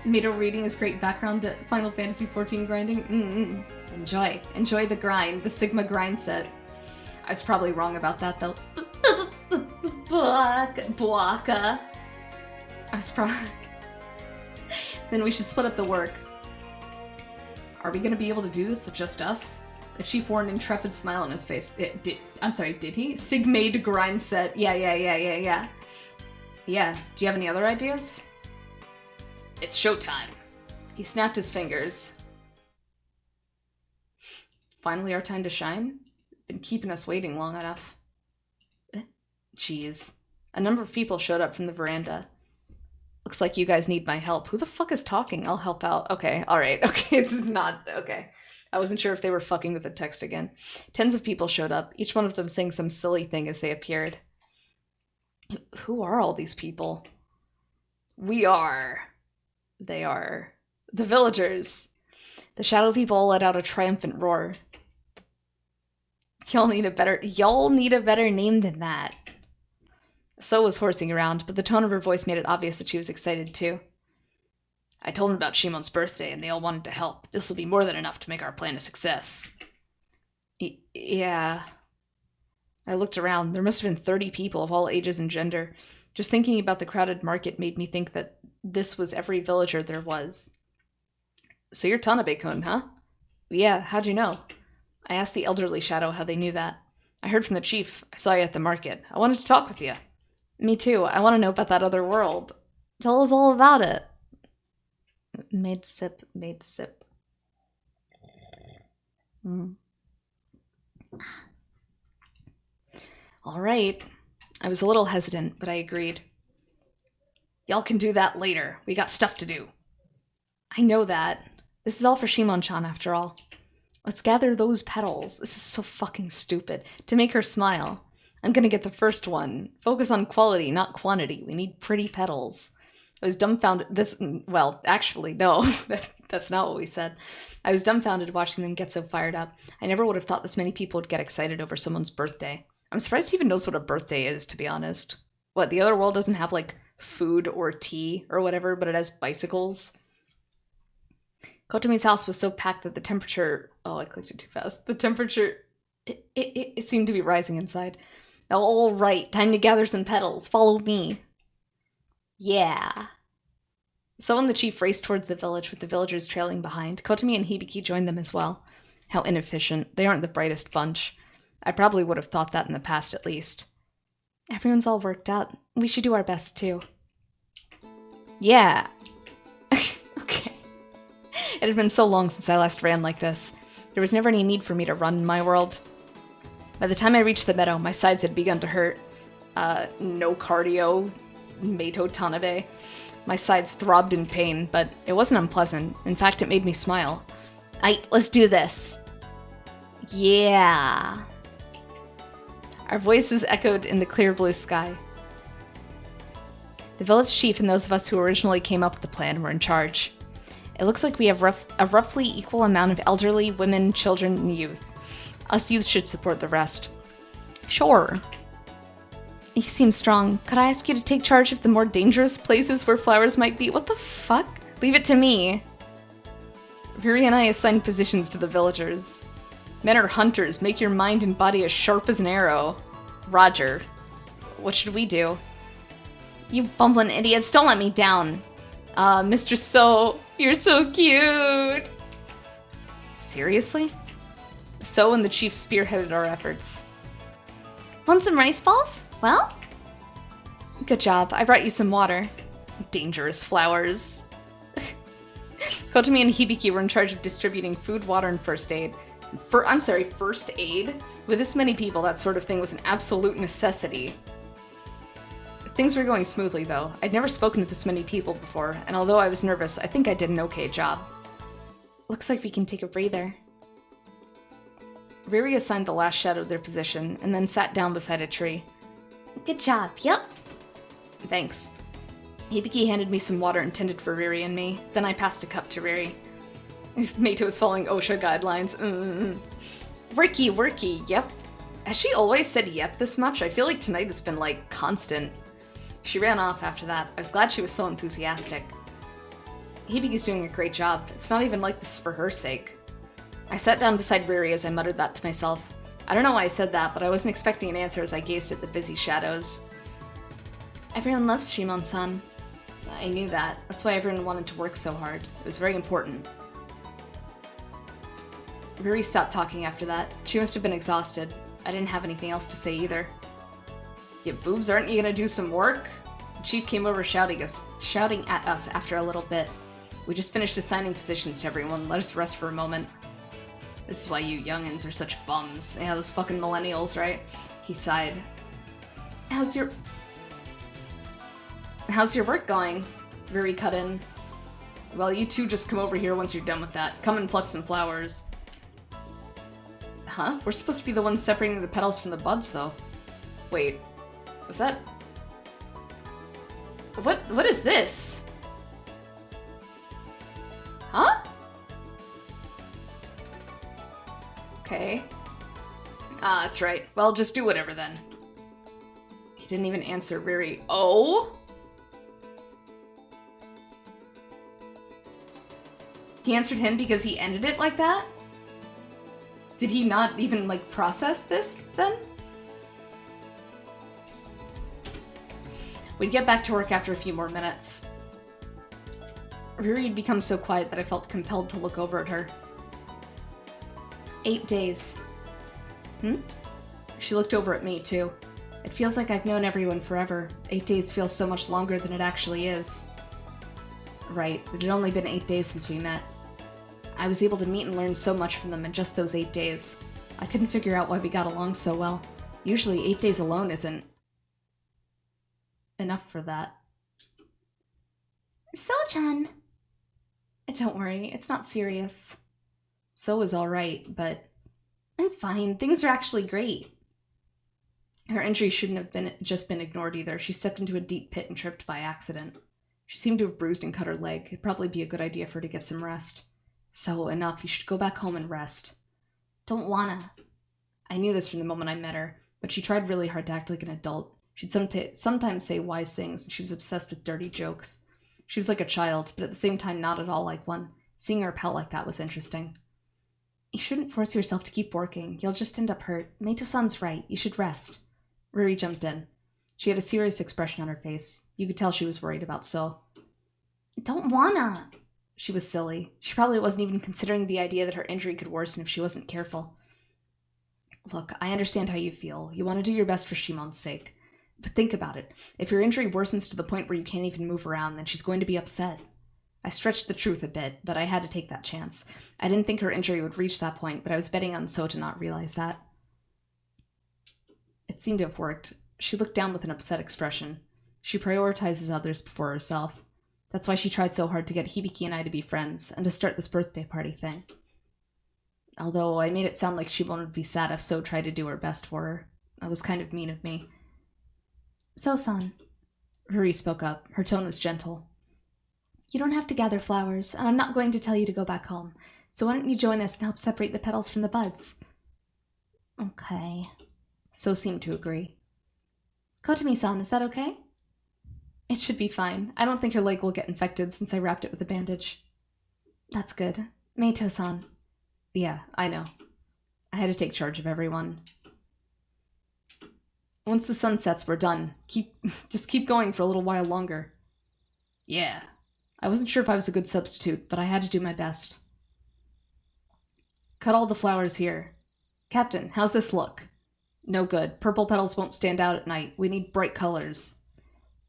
Mado reading his great background to Final Fantasy XIV grinding. Enjoy. Enjoy the grind. The Sigma grind set. I was probably wrong about that, though. Buaka. I was probably... Then we should split up the work. Are we gonna be able to do this with just us? The chief wore an intrepid smile on his face. I'm sorry, did he? Sigmade grind set. Yeah. Yeah, do you have any other ideas? It's showtime. He snapped his fingers. Finally our time to shine? Been keeping us waiting long enough. Jeez. A number of people showed up from the veranda. Looks like you guys need my help. Who the fuck is talking? I'll help out. Okay, alright. Okay, this is not... Okay. I wasn't sure if they were fucking with the text again. Tens of people showed up, each one of them saying some silly thing as they appeared. Who are all these people? We are... They are... The villagers. The shadow people let out a triumphant roar. Y'all need a better name than that. So was horsing around, but the tone of her voice made it obvious that she was excited too. I told them about Shimon's birthday, and they all wanted to help. This will be more than enough to make our plan a success. Yeah. I looked around. There must have been 30 people of all ages and gender. Just thinking about the crowded market made me think that this was every villager there was. So you're Tanabe-kun, huh? Yeah, how'd you know? I asked the elderly shadow how they knew that. I heard from the chief. I saw you at the market. I wanted to talk with you. Me too. I want to know about that other world. Tell us all about it. Maid sip. All right. I was a little hesitant, but I agreed. Y'all can do that later. We got stuff to do. I know that. This is all for Shimon-chan, after all. Let's gather those petals. This is so fucking stupid. To make her smile. I'm gonna get the first one. Focus on quality, not quantity. We need pretty petals. I was dumbfounded. Well, actually, no. That's not what we said. I was dumbfounded watching them get so fired up. I never would have thought this many people would get excited over someone's birthday. I'm surprised he even knows what a birthday is, to be honest. What, the other world doesn't have, like, food or tea or whatever, but it has bicycles? Kotomi's house was so packed that the temperature... Oh, I clicked it too fast. The temperature... It seemed to be rising inside. All right, time to gather some petals. Follow me. Yeah. So when the chief raced towards the village with the villagers trailing behind, Kotomi and Hibiki joined them as well. How inefficient. They aren't the brightest bunch. I probably would have thought that in the past, at least. Everyone's all worked up. We should do our best, too. Yeah. Okay. It had been so long since I last ran like this. There was never any need for me to run in my world. By the time I reached the meadow, my sides had begun to hurt. No cardio. Meito Tanabe. My sides throbbed in pain, but it wasn't unpleasant. In fact, it made me smile. Let's do this. Yeah. Our voices echoed in the clear blue sky. The village chief and those of us who originally came up with the plan were in charge. It looks like we have a roughly equal amount of elderly, women, children, and youth. Us youth should support the rest. Sure. You seem strong. Could I ask you to take charge of the more dangerous places where flowers might be? What the fuck? Leave it to me. Riri and I assigned positions to the villagers. Men are hunters. Make your mind and body as sharp as an arrow. Roger. What should we do? You bumbling idiots, don't let me down. Mr. So, you're so cute. Seriously? So and the chief spearheaded our efforts. Want some rice balls? Well? Good job. I brought you some water. Dangerous flowers. Kotomi and Hibiki were in charge of distributing food, water, and first aid. First aid? With this many people, that sort of thing was an absolute necessity. Things were going smoothly, though. I'd never spoken to this many people before, and although I was nervous, I think I did an okay job. Looks like we can take a breather. Riri assigned the last shadow their position, and then sat down beside a tree. Good job, yep. Thanks. Hibiki handed me some water intended for Riri and me, then I passed a cup to Riri. Meito is following OSHA guidelines. Worky, yep. Has she always said yep this much? I feel like tonight has been, like, constant. She ran off after that. I was glad she was so enthusiastic. Hibiki's doing a great job. It's not even like this is for her sake. I sat down beside Riri as I muttered that to myself. I don't know why I said that, but I wasn't expecting an answer as I gazed at the busy shadows. Everyone loves Shimon-san. I knew that. That's why everyone wanted to work so hard. It was very important. Riri stopped talking after that. She must have been exhausted. I didn't have anything else to say either. Yeah, boobs, aren't you gonna do some work? The chief came over shouting at us after a little bit. We just finished assigning positions to everyone. Let us rest for a moment. This is why you youngins are such bums. Yeah, those fucking millennials, right? He sighed. How's your work going? Riri cut in. Well, you two just come over here once you're done with that. Come and pluck some flowers. Huh? We're supposed to be the ones separating the petals from the buds, though. Wait. Was that... What is this? Huh? Okay. Ah, that's right. Well, just do whatever then. He didn't even answer Riri. Oh? He answered him because he ended it like that? Did he not even, like, process this, then? We'd get back to work after a few more minutes. Riri had become so quiet that I felt compelled to look over at her. 8 days. She looked over at me, too. It feels like I've known everyone forever. 8 days feels so much longer than it actually is. Right, it had only been 8 days since we met. I was able to meet and learn so much from them in just those 8 days. I couldn't figure out why we got along so well. Usually 8 days alone isn't enough for that. So-chan. Don't worry, it's not serious. So was alright, but... I'm fine. Things are actually great. Her injury shouldn't have just been ignored either. She stepped into a deep pit and tripped by accident. She seemed to have bruised and cut her leg. It'd probably be a good idea for her to get some rest. So, enough. You should go back home and rest. Don't wanna. I knew this from the moment I met her, but she tried really hard to act like an adult. She'd sometimes say wise things, and she was obsessed with dirty jokes. She was like a child, but at the same time not at all like one. Seeing her pelt like that was interesting. You shouldn't force yourself to keep working. You'll just end up hurt. Meito-san's right. You should rest. Ruri jumped in. She had a serious expression on her face. You could tell she was worried about So. Don't wanna. She was silly. She probably wasn't even considering the idea that her injury could worsen if she wasn't careful. Look, I understand how you feel. You want to do your best for Shimon's sake. But think about it. If your injury worsens to the point where you can't even move around, then she's going to be upset. I stretched the truth a bit, but I had to take that chance. I didn't think her injury would reach that point, but I was betting on So to not realize that. It seemed to have worked. She looked down with an upset expression. She prioritizes others before herself. That's why she tried so hard to get Hibiki and I to be friends, and to start this birthday party thing. Although I made it sound like Shimon would be sad if So tried to do her best for her. That was kind of mean of me. So-san. Ruri spoke up. Her tone was gentle. You don't have to gather flowers, and I'm not going to tell you to go back home. So why don't you join us and help separate the petals from the buds? Okay. So seemed to agree. Kotomi-san, is that okay? It should be fine. I don't think her leg will get infected since I wrapped it with a bandage. That's good. Meito-san. Yeah, I know. I had to take charge of everyone. Once the sun sets, we're done. Just keep going for a little while longer. Yeah. I wasn't sure if I was a good substitute, but I had to do my best. Cut all the flowers here. Captain, how's this look? No good. Purple petals won't stand out at night. We need bright colors.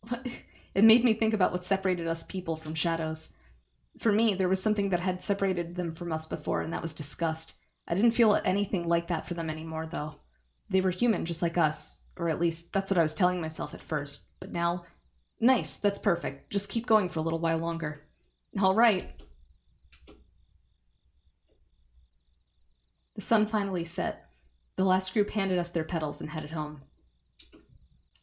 What? It made me think about what separated us people from shadows. For me, there was something that had separated them from us before, and that was disgust. I didn't feel anything like that for them anymore, though. They were human, just like us. Or at least, that's what I was telling myself at first. But now... Nice, that's perfect. Just keep going for a little while longer. All right. The sun finally set. The last group handed us their petals and headed home.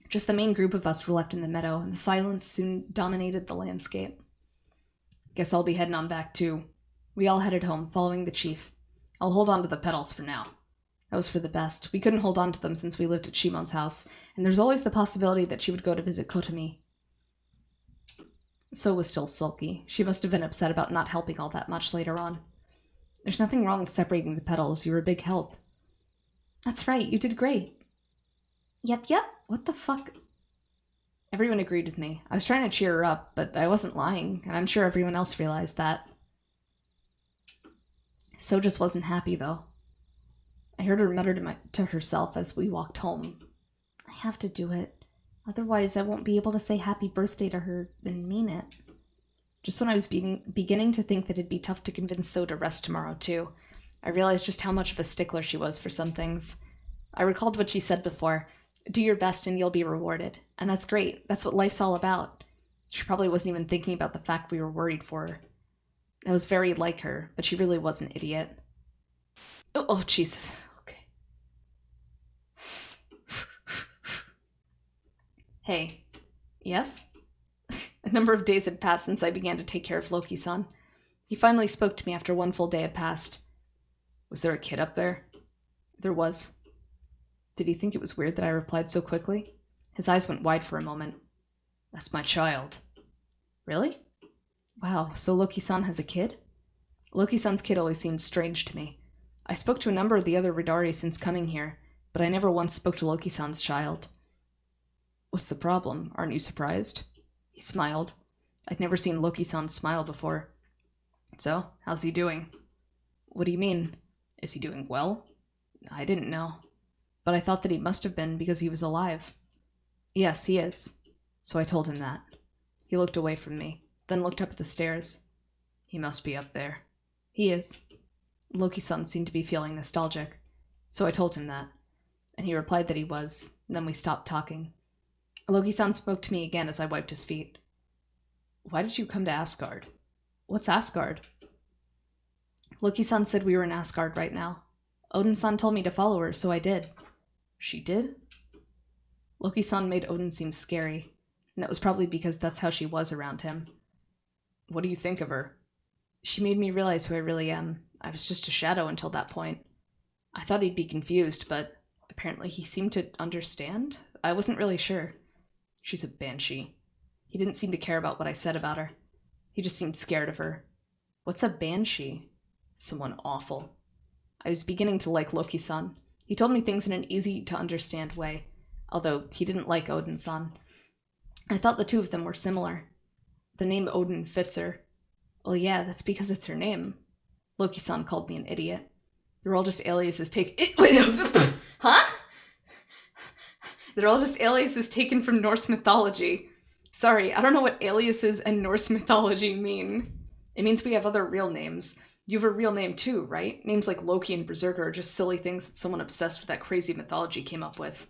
Just the main group of us were left in the meadow, and the silence soon dominated the landscape. Guess I'll be heading on back too. We all headed home, following the chief. I'll hold on to the petals for now. That was for the best. We couldn't hold on to them since we lived at Shimon's house, and there's always the possibility that she would go to visit Kotomi. So was still sulky. She must have been upset about not helping all that much later on. There's nothing wrong with separating the petals. You were a big help. That's right, you did great. Yep. What the fuck? Everyone agreed with me. I was trying to cheer her up, but I wasn't lying, and I'm sure everyone else realized that. So just wasn't happy, though. I heard her mutter to herself as we walked home. I have to do it. Otherwise, I won't be able to say happy birthday to her and mean it. Just when I was beginning to think that it'd be tough to convince So to rest tomorrow, too, I realized just how much of a stickler she was for some things. I recalled what she said before. Do your best and you'll be rewarded. And that's great. That's what life's all about. She probably wasn't even thinking about the fact we were worried for her. That was very like her, but she really was an idiot. Oh, Jesus. Okay. Hey. Yes? A number of days had passed since I began to take care of Loki-san. He finally spoke to me after one full day had passed. Was there a kid up there? There was. Did he think it was weird that I replied so quickly? His eyes went wide for a moment. That's my child. Really? Wow, so Loki-san has a kid? Loki-san's kid always seemed strange to me. I spoke to a number of the other Ridari since coming here, but I never once spoke to Loki-san's child. What's the problem? Aren't you surprised? He smiled. I'd never seen Loki-san smile before. So, how's he doing? What do you mean? Is he doing well? I didn't know. But I thought that he must have been because he was alive. Yes, he is. So I told him that. He looked away from me, then looked up at the stairs. He must be up there. He is. Loki-san seemed to be feeling nostalgic. So I told him that. And he replied that he was. Then we stopped talking. Loki-san spoke to me again as I wiped his feet. Why did you come to Asgard? What's Asgard? Loki-san said we were in Asgard right now. Odin-san told me to follow her, so I did. She did? Loki-san made Odin seem scary, and that was probably because that's how she was around him. What do you think of her? She made me realize who I really am. I was just a shadow until that point. I thought he'd be confused, but apparently he seemed to understand? I wasn't really sure. She's a banshee. He didn't seem to care about what I said about her. He just seemed scared of her. What's a banshee? Someone awful. I was beginning to like Loki-san. He told me things in an easy-to-understand way, although he didn't like Odin-san. I thought the two of them were similar. The name Odin fits her. Well, yeah, that's because it's her name. Loki-san called me an idiot. They're all just aliases Huh? They're all just aliases taken from Norse mythology. Sorry, I don't know what aliases and Norse mythology mean. It means we have other real names. You have a real name too, right? Names like Loki and Berserker are just silly things that someone obsessed with that crazy mythology came up with.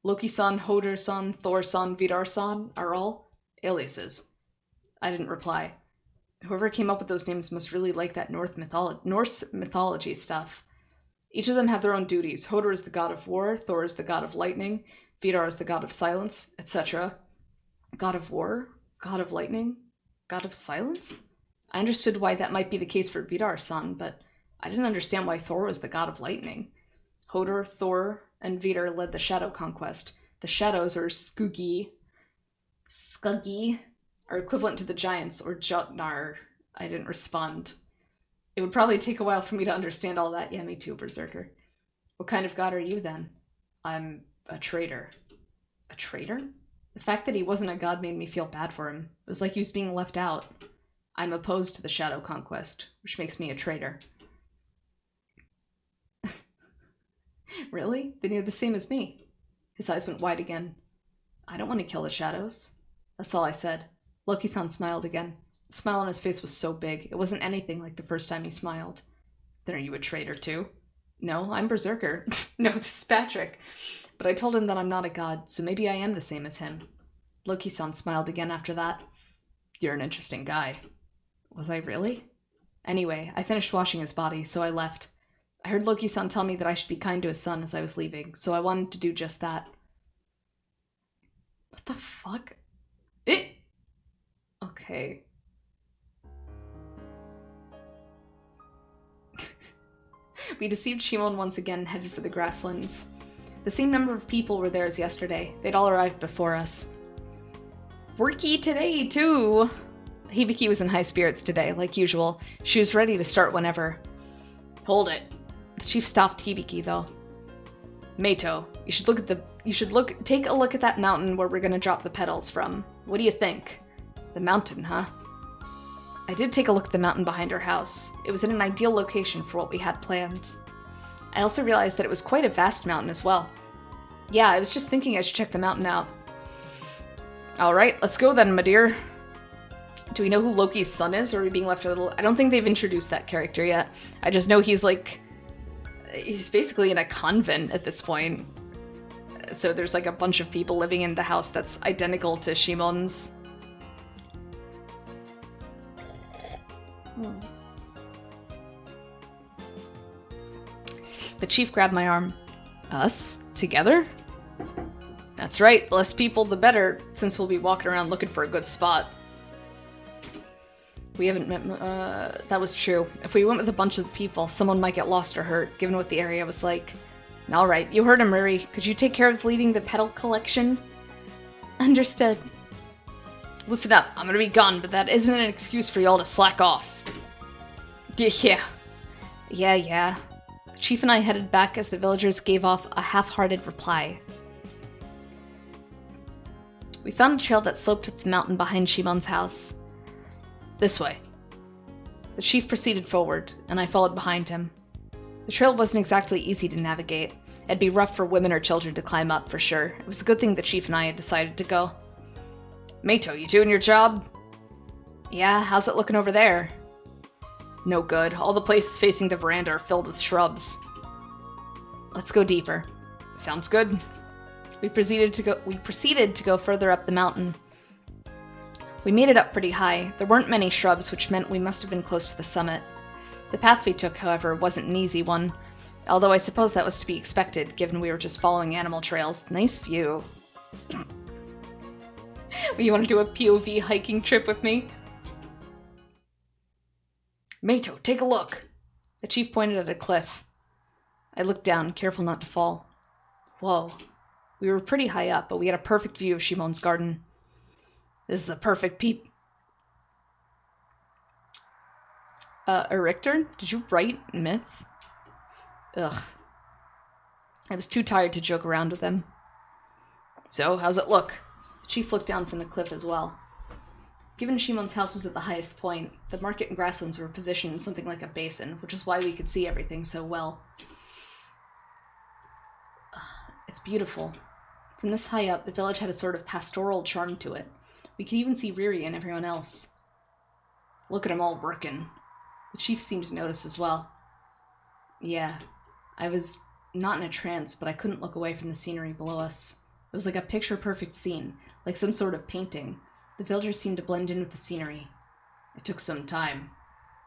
Loki-san, Hoder-san, Thor-san, Vidar-san are all aliases. I didn't reply. Whoever came up with those names must really like that Norse mythology stuff. Each of them have their own duties. Hoder is the god of war, Thor is the god of lightning, Vidar is the god of silence, etc. God of war? God of lightning? God of silence? I understood why that might be the case for Vidar-san, but I didn't understand why Thor was the god of lightning. Hoder, Thor, and Vidar led the Shadow Conquest. The Shadows, or Skuggi, are equivalent to the Giants, or Jotnar. I didn't respond. It would probably take a while for me to understand all that. Yeah, me too, Berserker. What kind of god are you, then? I'm a traitor. A traitor? The fact that he wasn't a god made me feel bad for him. It was like he was being left out. I'm opposed to the Shadow Conquest, which makes me a traitor. Really? Then you're the same as me. His eyes went wide again. I don't want to kill the shadows. That's all I said. Loki-san smiled again. The smile on his face was so big, it wasn't anything like the first time he smiled. Then are you a traitor too? No, I'm Berserker. No, this is Patrick. But I told him that I'm not a god, so maybe I am the same as him. Loki-san smiled again after that. You're an interesting guy. Was I really? Anyway, I finished washing his body, so I left. I heard Loki-san tell me that I should be kind to his son as I was leaving, so I wanted to do just that. What the fuck? Okay. We deceived Shimon once again and headed for the grasslands. The same number of people were there as yesterday. They'd all arrived before us. Worky today, too! Hibiki was in high spirits today, like usual. She was ready to start whenever. Hold it. The chief stopped Hibiki, though. Meito, take a look at that mountain where we're gonna drop the petals from. What do you think? The mountain, huh? I did take a look at the mountain behind our house. It was in an ideal location for what we had planned. I also realized that it was quite a vast mountain as well. Yeah, I was just thinking I should check the mountain out. Alright, let's go then, my dear. Do we know who Loki's son is, or are we being left a little... I don't think they've introduced that character yet. I just know he's like... He's basically in a convent at this point. So there's like a bunch of people living in the house that's identical to Shimon's. The chief grabbed my arm. Us? Together? That's right, the less people the better, since we'll be walking around looking for a good spot. We haven't met... that was true. If we went with a bunch of people, someone might get lost or hurt, given what the area was like. Alright, you heard him, Riri. Could you take care of leading the petal collection? Understood. Listen up, I'm gonna be gone, but that isn't an excuse for y'all to slack off. Yeah. The chief and I headed back as the villagers gave off a half-hearted reply. We found a trail that sloped up the mountain behind Shimon's house. This way. The chief proceeded forward, and I followed behind him. The trail wasn't exactly easy to navigate. It'd be rough for women or children to climb up, for sure. It was a good thing the chief and I had decided to go. Meito, you doing your job? Yeah, how's it looking over there? No good. All the places facing the veranda are filled with shrubs. Let's go deeper. Sounds good. We proceeded to go further up the mountain. We made it up pretty high. There weren't many shrubs, which meant we must have been close to the summit. The path we took, however, wasn't an easy one. Although I suppose that was to be expected, given we were just following animal trails. Nice view. You want to do a POV hiking trip with me? Meito, take a look! The chief pointed at a cliff. I looked down, careful not to fall. Whoa. We were pretty high up, but we had a perfect view of Shimon's garden. This is the perfect Richter? Did you write myth? Ugh. I was too tired to joke around with him. So, how's it look? The chief looked down from the cliff as well. Given Shimon's house was at the highest point, the market and grasslands were positioned in something like a basin, which is why we could see everything so well. It's beautiful. From this high up, the village had a sort of pastoral charm to it. We could even see Riri and everyone else. Look at them all working. The chief seemed to notice as well. Yeah, I was not in a trance, but I couldn't look away from the scenery below us. It was like a picture-perfect scene, like some sort of painting. The villagers seemed to blend in with the scenery. It took some time,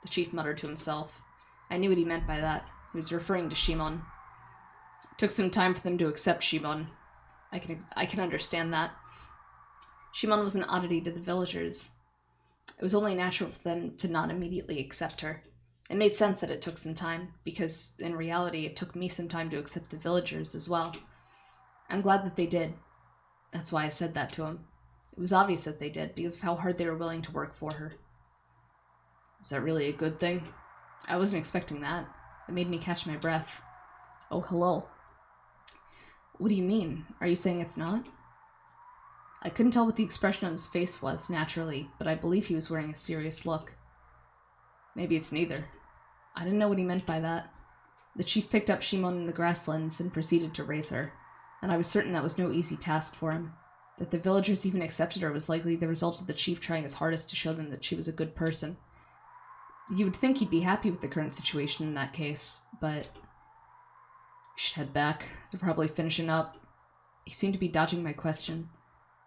the chief muttered to himself. I knew what he meant by that. He was referring to Shimon. It took some time for them to accept Shimon. I can understand that. Shimon was an oddity to the villagers. It was only natural for them to not immediately accept her. It made sense that it took some time, because in reality it took me some time to accept the villagers as well. I'm glad that they did. That's why I said that to him. It was obvious that they did, because of how hard they were willing to work for her. Was that really a good thing? I wasn't expecting that. It made me catch my breath. Oh, hello. What do you mean? Are you saying it's not? I couldn't tell what the expression on his face was, naturally, but I believe he was wearing a serious look. Maybe it's neither. I didn't know what he meant by that. The chief picked up Shimon in the grasslands and proceeded to raise her, and I was certain that was no easy task for him. That the villagers even accepted her was likely the result of the chief trying his hardest to show them that she was a good person. You would think he'd be happy with the current situation in that case, but... We should head back. They're probably finishing up. He seemed to be dodging my question,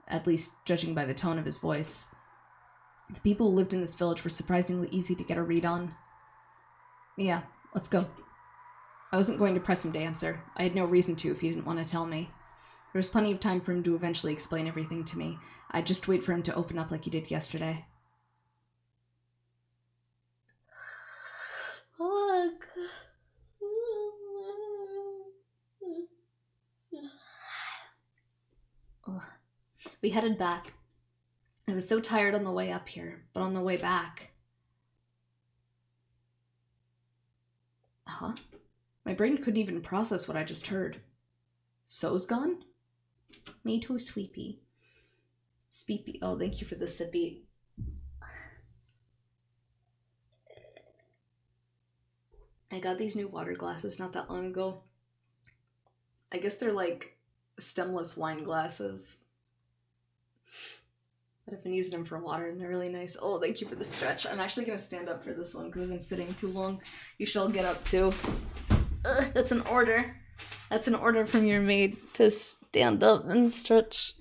at least judging by the tone of his voice. The people who lived in this village were surprisingly easy to get a read on. Yeah, let's go. I wasn't going to press him to answer. I had no reason to if he didn't want to tell me. There was plenty of time for him to eventually explain everything to me. I'd just wait for him to open up like he did yesterday. We headed back. I was so tired on the way up here, but on the way back... Huh? My brain couldn't even process what I just heard. So's gone? Me too, Sweepy. Speepy. Oh, thank you for the sippy. I got these new water glasses not that long ago. I guess they're like stemless wine glasses. I've been using them for water and they're really nice. Oh, thank you for the stretch. I'm actually going to stand up for this one because I've been sitting too long. You should all get up too. That's an order. That's an order from your maid to stand up and stretch.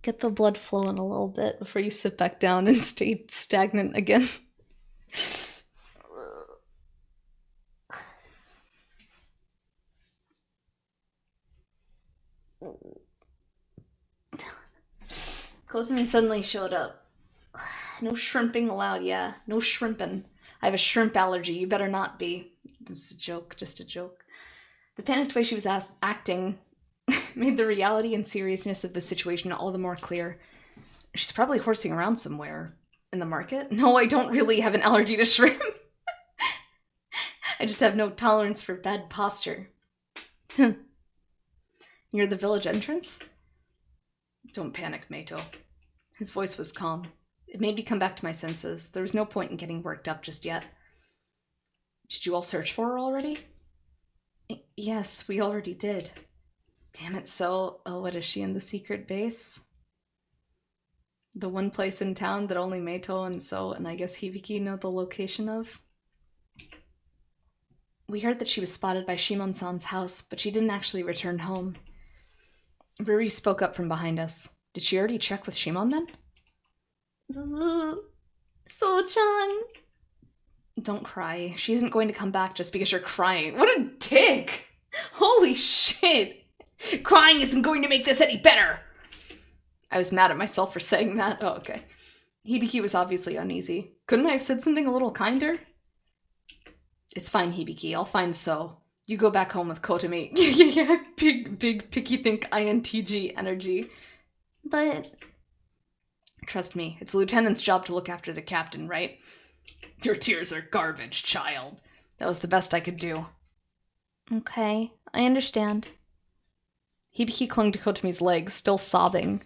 Get the blood flowing a little bit before you sit back down and stay stagnant again. Kozumi suddenly showed up. No shrimping allowed, yeah. No shrimping. I have a shrimp allergy, you better not be. Just a joke, just a joke. The panicked way she was acting made the reality and seriousness of the situation all the more clear. She's probably horsing around somewhere. In the market? No, I don't really have an allergy to shrimp. I just have no tolerance for bad posture. Near the village entrance? Don't panic, Meito. His voice was calm. It made me come back to my senses. There was no point in getting worked up just yet. Did you all search for her already? Yes, we already did. Damn it, so... Oh, what is she in the secret base? The one place in town that only Meito and So and I guess Hibiki know the location of? We heard that she was spotted by Shimon-san's house, but she didn't actually return home. Ruri spoke up from behind us. Did she already check with Shimon then? So-chan! Don't cry. She isn't going to come back just because you're crying. What a dick! Holy shit! Crying isn't going to make this any better! I was mad at myself for saying that. Oh, okay. Hibiki was obviously uneasy. Couldn't I have said something a little kinder? It's fine, Hibiki. I'll find So. You go back home with Kotomi. Yeah, big picky think INTG energy. But... Trust me, it's the lieutenant's job to look after the captain, right? Your tears are garbage, child. That was the best I could do. Okay, I understand. Hibiki clung to Kotomi's legs, still sobbing.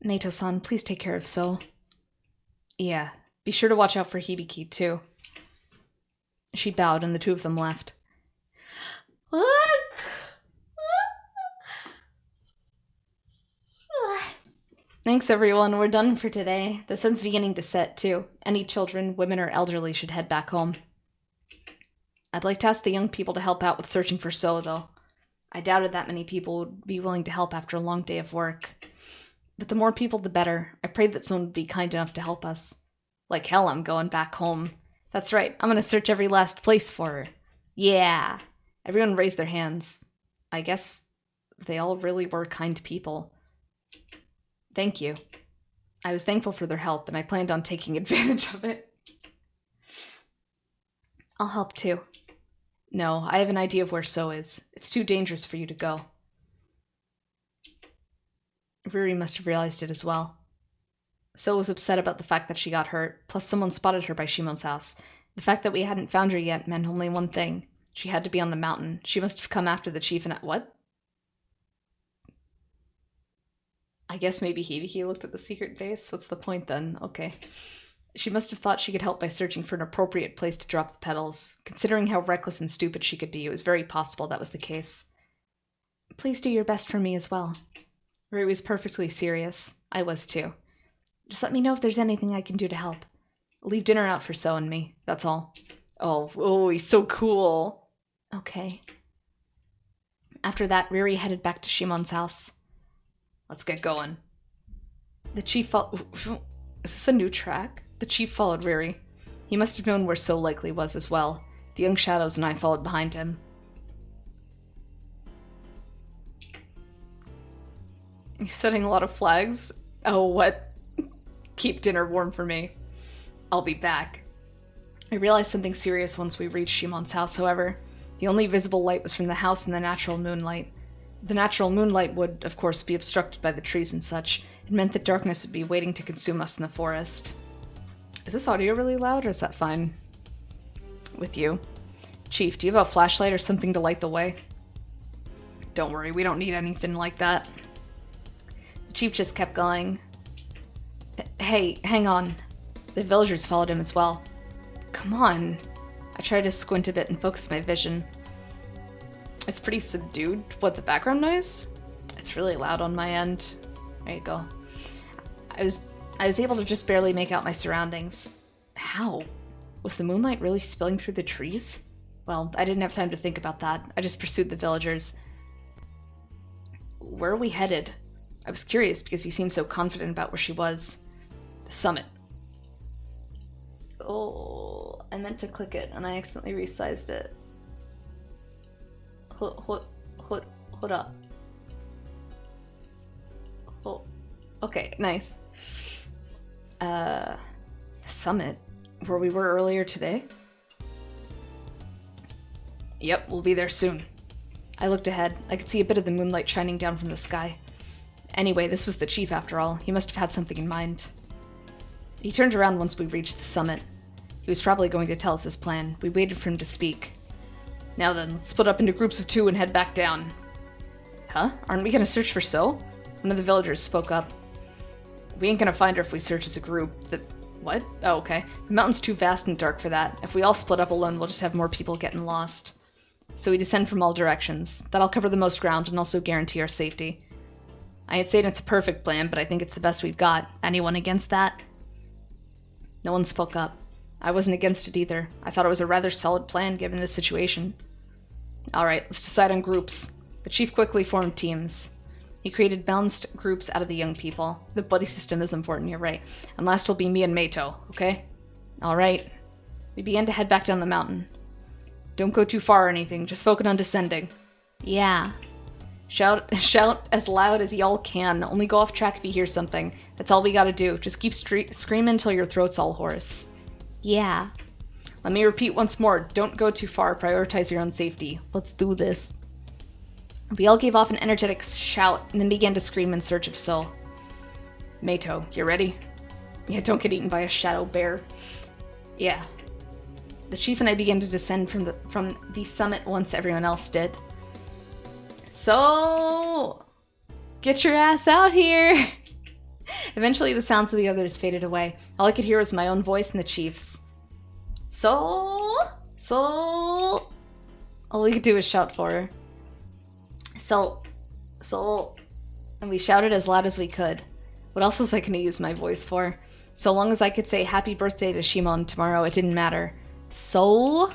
Meito-san, please take care of So. Yeah, be sure to watch out for Hibiki, too. She bowed, and the two of them left. Thanks, everyone. We're done for today. The sun's beginning to set, too. Any children, women, or elderly should head back home. I'd like to ask the young people to help out with searching for So, though. I doubted that many people would be willing to help after a long day of work. But the more people, the better. I prayed that someone would be kind enough to help us. Like hell, I'm going back home. That's right, I'm gonna search every last place for her. Yeah! Everyone raised their hands. I guess they all really were kind people. Thank you. I was thankful for their help, and I planned on taking advantage of it. I'll help too. No, I have an idea of where So is. It's too dangerous for you to go. Ruri must have realized it as well. So was upset about the fact that she got hurt, plus someone spotted her by Shimon's house. The fact that we hadn't found her yet meant only one thing. She had to be on the mountain. She must have come after the chief and... What? I guess maybe Hibiki looked at the secret base? What's the point then? Okay. She must have thought she could help by searching for an appropriate place to drop the petals. Considering how reckless and stupid she could be, it was very possible that was the case. Please do your best for me as well. Rui was perfectly serious. I was too. Just let me know if there's anything I can do to help. Leave dinner out for So and me, that's all. Oh, he's so cool. Okay. After that, Riri headed back to Shimon's house. Let's get going. The chief Is this a new track? The chief followed Riri. He must have known where So likely was as well. The young shadows and I followed behind him. He's setting a lot of flags. Oh, what? Keep dinner warm for me. I'll be back. I realized something serious once we reached Shimon's house, however. The only visible light was from the house and the natural moonlight. The natural moonlight would, of course, be obstructed by the trees and such. It meant that darkness would be waiting to consume us in the forest. Is this audio really loud, or is that fine with you? Chief, do you have a flashlight or something to light the way? Don't worry, we don't need anything like that. The chief just kept going. Hey, hang on. The villagers followed him as well. Come on. I tried to squint a bit and focus my vision. It's pretty subdued. What, the background noise? It's really loud on my end. There you go. I was able to just barely make out my surroundings. How? Was the moonlight really spilling through the trees? Well, I didn't have time to think about that. I just pursued the villagers. Where are we headed? I was curious because he seemed so confident about where she was. The summit. Oh, I meant to click it and I accidentally resized it. Hold up. Oh, okay, nice. The summit? Where we were earlier today? Yep, we'll be there soon. I looked ahead. I could see a bit of the moonlight shining down from the sky. Anyway, this was the chief after all. He must have had something in mind. He turned around once we reached the summit. He was probably going to tell us his plan. We waited for him to speak. Now then, let's split up into groups of 2 and head back down. Huh? Aren't we gonna search for So? One of the villagers spoke up. We ain't gonna find her if we search as a group. What? Oh, okay. The mountain's too vast and dark for that. If we all split up alone, we'll just have more people getting lost. So we descend from all directions. That'll cover the most ground and also guarantee our safety. I ain't saying it's a perfect plan, but I think it's the best we've got. Anyone against that? No one spoke up. I wasn't against it either. I thought it was a rather solid plan given the situation. Alright, let's decide on groups. The chief quickly formed teams. He created balanced groups out of the young people. The buddy system is important, you're right. And last will be me and Meito, okay? Alright. We began to head back down the mountain. Don't go too far or anything, just focus on descending. Yeah. Shout as loud as y'all can. Only go off track if you hear something. That's all we gotta do. Just keep screaming until your throat's all hoarse. Yeah. Let me repeat once more. Don't go too far. Prioritize your own safety. Let's do this. We all gave off an energetic shout and then began to scream in search of So. Meito, you ready? Yeah, don't get eaten by a shadow bear. Yeah. The chief and I began to descend from the summit once everyone else did. So, get your ass out here! Eventually, the sounds of the others faded away. All I could hear was my own voice and the chief's. So, all we could do was shout for her. So, and we shouted as loud as we could. What else was I going to use my voice for? So long as I could say happy birthday to Shimon tomorrow, it didn't matter. So?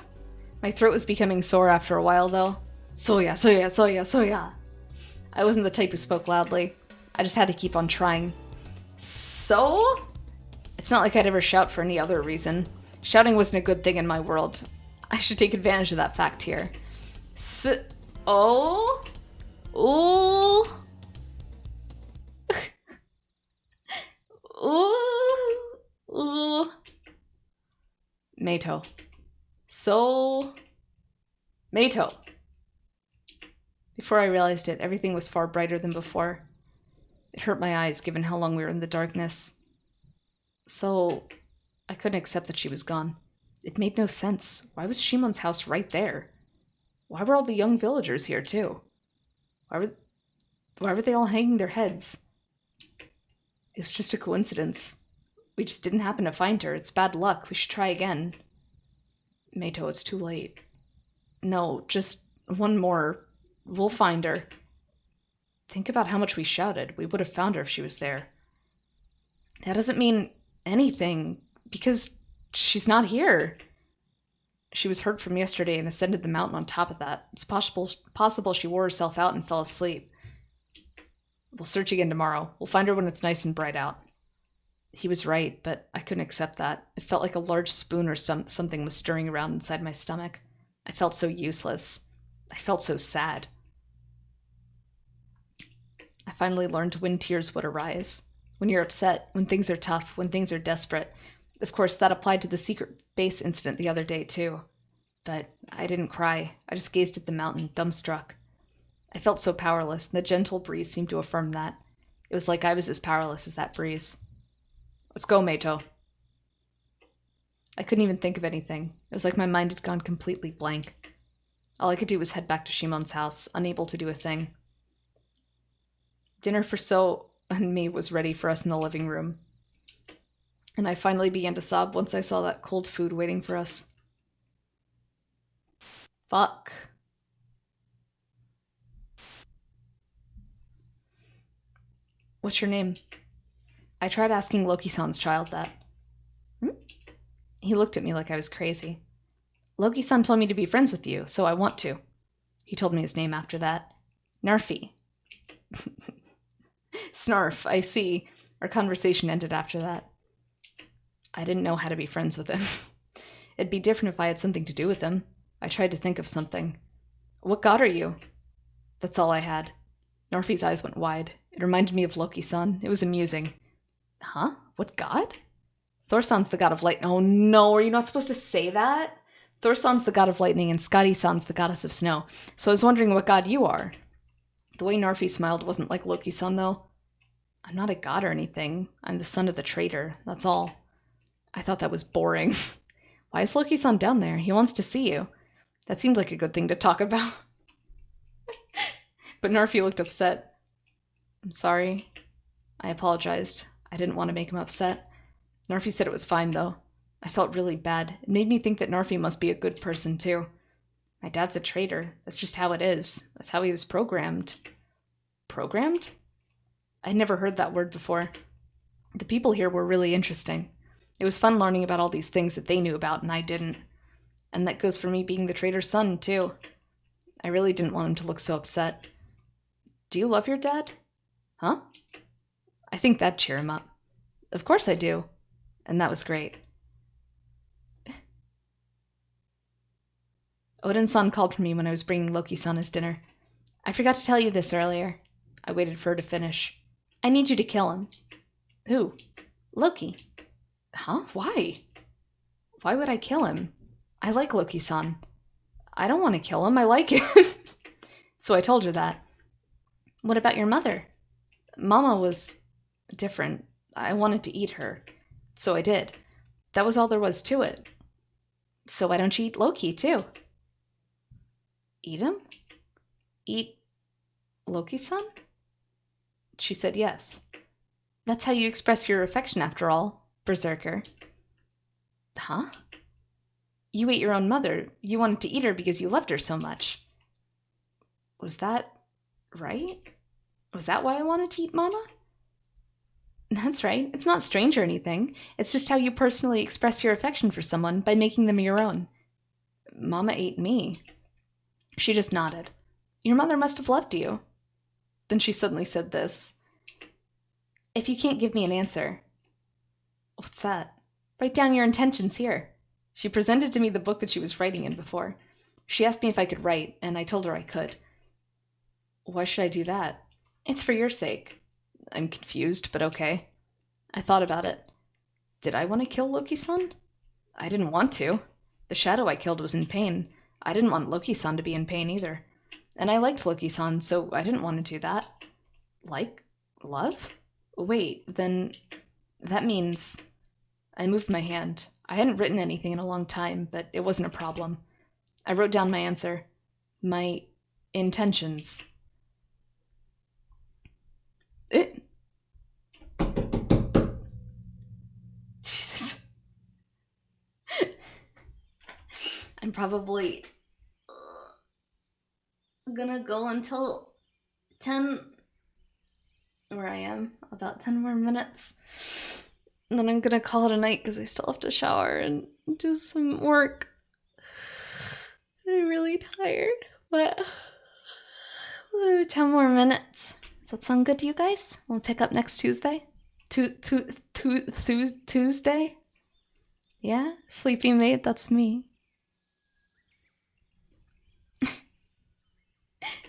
My throat was becoming sore after a while, though. Soya. I wasn't the type who spoke loudly. I just had to keep on trying. So? It's not like I'd ever shout for any other reason. Shouting wasn't a good thing in my world. I should take advantage of that fact here. Oh? Ooh. Ooh. Meito. So. Meito. Before I realized it, everything was far brighter than before. It hurt my eyes given how long we were in the darkness. So, I couldn't accept that she was gone. It made no sense. Why was Shimon's house right there? Why were all the young villagers here too? Why were they all hanging their heads? It was just a coincidence. We just didn't happen to find her. It's bad luck. We should try again. Meito, it's too late. No, just one more. We'll find her. Think about how much we shouted. We would have found her if she was there. That doesn't mean anything, because she's not here. She was hurt from yesterday and ascended the mountain on top of that. It's possible she wore herself out and fell asleep. We'll search again tomorrow. We'll find her when it's nice and bright out. He was right, but I couldn't accept that. It felt like a large spoon or something was stirring around inside my stomach. I felt so useless. I felt so sad. I finally learned when tears would arise. When you're upset, when things are tough, when things are desperate. Of course, that applied to the secret base incident the other day, too. But I didn't cry. I just gazed at the mountain, dumbstruck. I felt so powerless, and the gentle breeze seemed to affirm that. It was like I was as powerless as that breeze. Let's go, Meito. I couldn't even think of anything. It was like my mind had gone completely blank. All I could do was head back to Shimon's house, unable to do a thing. Dinner for So and me was ready for us in the living room. And I finally began to sob once I saw that cold food waiting for us. Fuck. What's your name? I tried asking Loki-san's child that. He looked at me like I was crazy. Loki-san told me to be friends with you, so I want to. He told me his name after that. Narfi. Snarf, I see. Our conversation ended after that. I didn't know how to be friends with him. It'd be different if I had something to do with him. I tried to think of something. What god are you? That's all I had. Narfi's eyes went wide. It reminded me of Loki-san. It was amusing. Huh? What god? Thor-san's the god of lightning. Oh no, are you not supposed to say that? Thor-san's the god of lightning and Skadi-san's the goddess of snow. So I was wondering what god you are. The way Narfi smiled wasn't like Loki-san, though. I'm not a god or anything. I'm the son of the traitor, that's all. I thought that was boring. Why is Loki-san down there? He wants to see you. That seemed like a good thing to talk about. But Narfi looked upset. I'm sorry. I apologized. I didn't want to make him upset. Narfi said it was fine, though. I felt really bad. It made me think that Narfi must be a good person, too. My dad's a traitor. That's just how it is. That's how he was programmed. Programmed? I'd never heard that word before. The people here were really interesting. It was fun learning about all these things that they knew about and I didn't. And that goes for me being the traitor's son, too. I really didn't want him to look so upset. Do you love your dad? Huh? I think that'd cheer him up. Of course I do. And that was great. Odin-san called for me when I was bringing Loki-san his dinner. I forgot to tell you this earlier. I waited for her to finish. I need you to kill him. Who? Loki. Huh? Why? Why would I kill him? I like Loki-san. I don't want to kill him. I like him. So I told her that. What about your mother? Mama was different. I wanted to eat her. So I did. That was all there was to it. So why don't you eat Loki, too? Eat him? Eat Loki-san? She said yes. That's how you express your affection, after all, berserker. Huh? You ate your own mother. You wanted to eat her because you loved her so much. Was that right? Was that why I wanted to eat Mama? That's right. It's not strange or anything. It's just how you personally express your affection for someone by making them your own. Mama ate me. She just nodded. Your mother must have loved you. Then she suddenly said this. If you can't give me an answer... What's that? Write down your intentions here. She presented to me the book that she was writing in before. She asked me if I could write, and I told her I could. Why should I do that? It's for your sake. I'm confused, but okay. I thought about it. Did I want to kill Loki-san? I didn't want to. The shadow I killed was in pain. I didn't want Loki-san to be in pain either. And I liked Loki-san, so I didn't want to do that. Like? Love? Wait, then... that means... I moved my hand. I hadn't written anything in a long time, but it wasn't a problem. I wrote down my answer. My intentions. I'm probably gonna go until 10, where I am, about 10 more minutes. And then I'm gonna call it a night because I still have to shower and do some work. I'm really tired, but 10 more minutes. Does that sound good to you guys? We'll pick up next Tuesday? Tuesday? Yeah? Sleepy maid, that's me.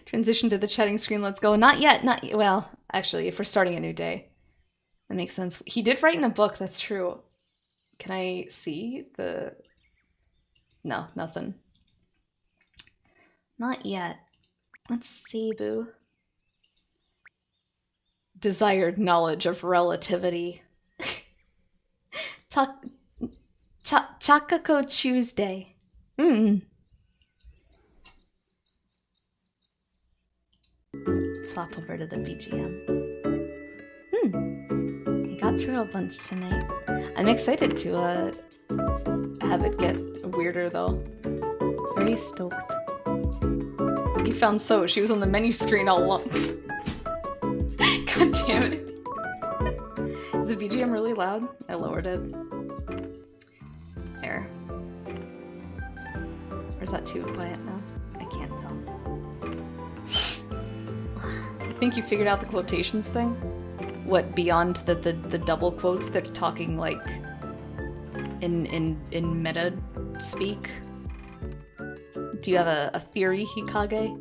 Transition to the chatting screen, let's go. Not yet, well, actually, if we're starting a new day. That makes sense. He did write in a book, that's true. Can I see the... No, nothing. Not yet. Let's see, boo. Desired knowledge of relativity. Takako Tuesday. Swap over to the BGM. I got through a bunch tonight. I'm excited to have it get weirder though. Very stoked. You found So. She was on the menu screen all along. God damn it. Is the BGM really loud? I lowered it. There. Or is that too quiet now? I can't tell. I think you figured out the quotations thing? What, beyond the double quotes, they're talking like in meta speak? Do you have a theory, Hikage?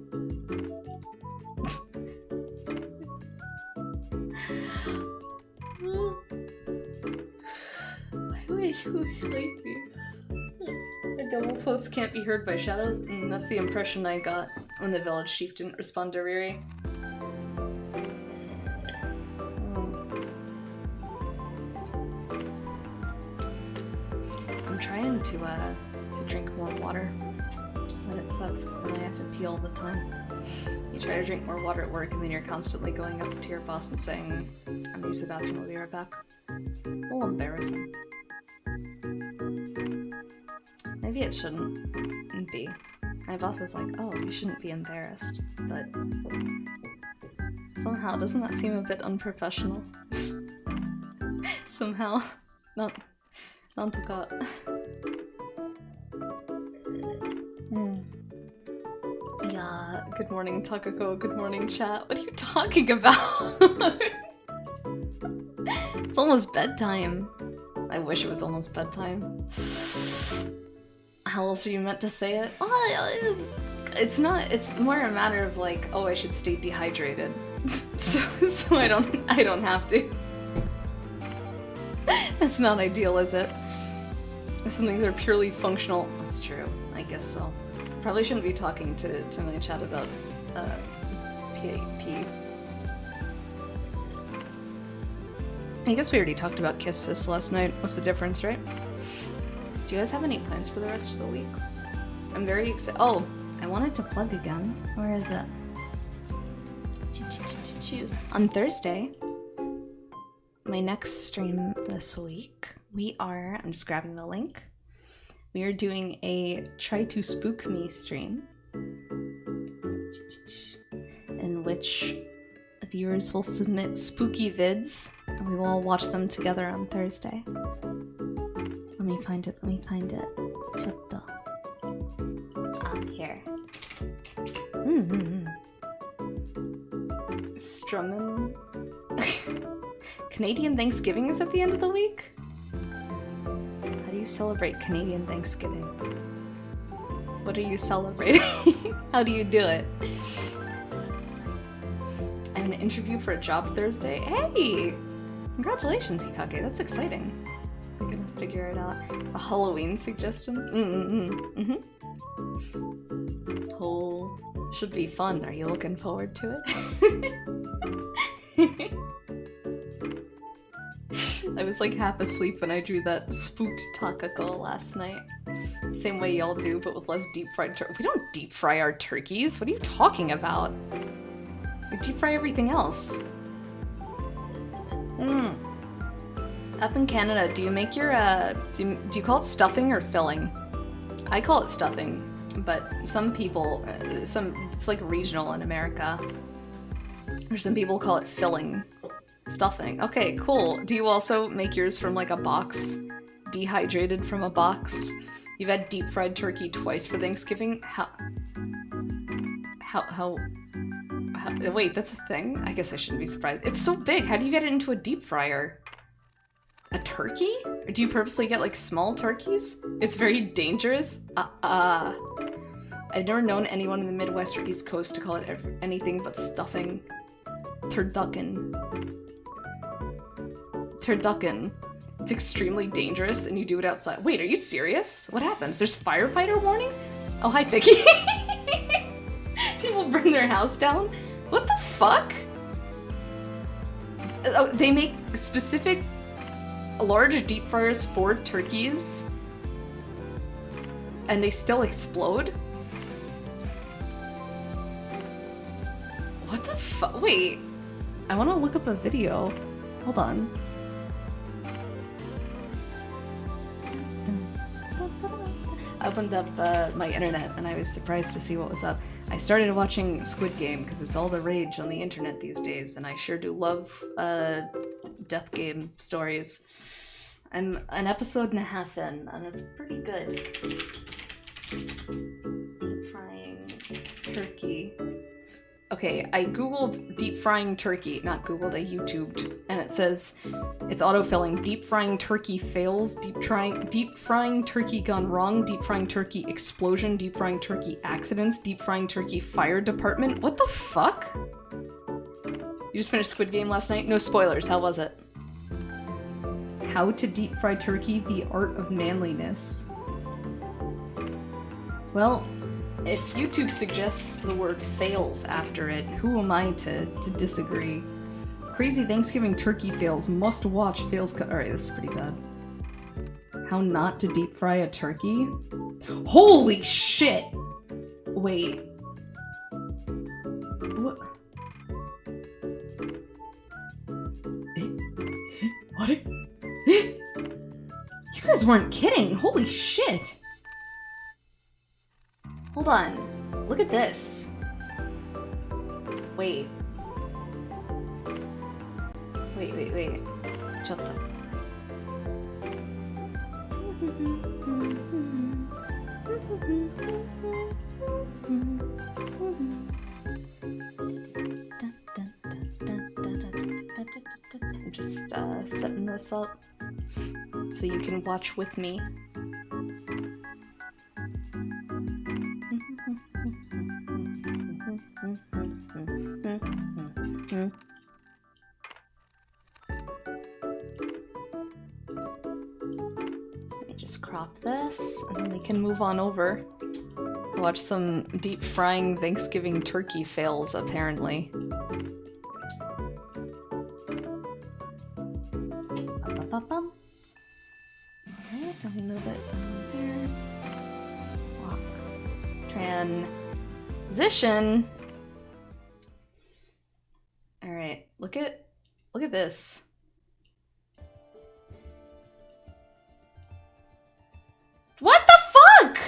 Why am I so sleepy? The double quotes can't be heard by shadows? That's the impression I got when the village chief didn't respond to Riri. I'm trying to drink more water. But it sucks because then I have to pee all the time. You try to drink more water at work and then you're constantly going up to your boss and saying, I'm gonna use the bathroom, I'll be right back. A little embarrassing. Maybe it shouldn't be. My boss is like, oh, you shouldn't be embarrassed. But somehow, doesn't that seem a bit unprofessional? Somehow. Nantoka. Yeah, good morning Takako, good morning chat. What are you talking about? It's almost bedtime. I wish it was almost bedtime. How else are you meant to say it? Oh, it's not, it's more a matter of like, oh, I should stay dehydrated. so I don't have to. That's not ideal, is it? Some things are purely functional. That's true, I guess so. Probably shouldn't be talking to my chat about PAP. I guess we already talked about Kiss Sis last night. What's the difference, right? Do you guys have any plans for the rest of the week? I'm very excited. Oh, I wanted to plug again. Where is it? On Thursday, my next stream this week, I'm just grabbing the link. We are doing a Try to Spook Me stream in which viewers will submit spooky vids and we will all watch them together on Thursday. Let me find it. Chotto. Here. Strummin'. Canadian Thanksgiving is at the end of the week? How do you celebrate Canadian Thanksgiving? What are you celebrating? How do you do it? I have an interview for a job Thursday. Hey! Congratulations, Hikage. That's exciting. I'm gonna figure it out. A Halloween suggestions? Oh, should be fun. Are you looking forward to it? I was like half asleep when I drew that spooked Takako last night. Same way y'all do, but with less deep fried turkey. We don't deep fry our turkeys. What are you talking about? We deep fry everything else. Up in Canada, do you make your, do you call it stuffing or filling? I call it stuffing, but some people, it's like regional in America. Or some people call it filling. Stuffing. Okay, cool. Do you also make yours from like a box? Dehydrated from a box? You've had deep fried turkey twice for Thanksgiving? How wait, that's a thing? I guess I shouldn't be surprised. It's so big. How do you get it into a deep fryer? A turkey? Or do you purposely get like small turkeys? It's very dangerous. I've never known anyone in the Midwest or East Coast to call it anything but stuffing. Turducken. Turducken. It's extremely dangerous and you do it outside. Wait, are you serious? What happens? There's firefighter warnings? Oh, hi, Vicky. People burn their house down? What the fuck? Oh, they make specific large deep fryers for turkeys? And they still explode? What the fuck? Wait. I want to look up a video. Hold on. I opened up my internet and I was surprised to see what was up. I started watching Squid Game because it's all the rage on the internet these days, and I sure do love death game stories. I'm an episode and a half in, and it's pretty good. Deep frying turkey. Okay, I googled deep frying turkey, not googled, I YouTubed, and it says it's autofilling. Deep frying turkey fails, deep frying turkey gone wrong, deep frying turkey explosion, deep frying turkey accidents, deep frying turkey fire department. What the fuck? You just finished Squid Game last night? No spoilers, how was it? How to deep fry turkey, the art of manliness. Well, if YouTube suggests the word fails after it, who am I to disagree? Crazy Thanksgiving turkey fails, must watch fails. Alright, this is pretty bad. How not to deep fry a turkey? Holy shit! Wait. What? What? You guys weren't kidding! Holy shit! Hold on. Look at this. Wait. Wait. Chotto. I'm just setting this up so you can watch with me. Let me just crop this, and then we can move on over. Watch some deep frying Thanksgiving turkey fails, apparently. Alright, let me move it down there. Lock. Transition. Alright, look at this. What the fuck?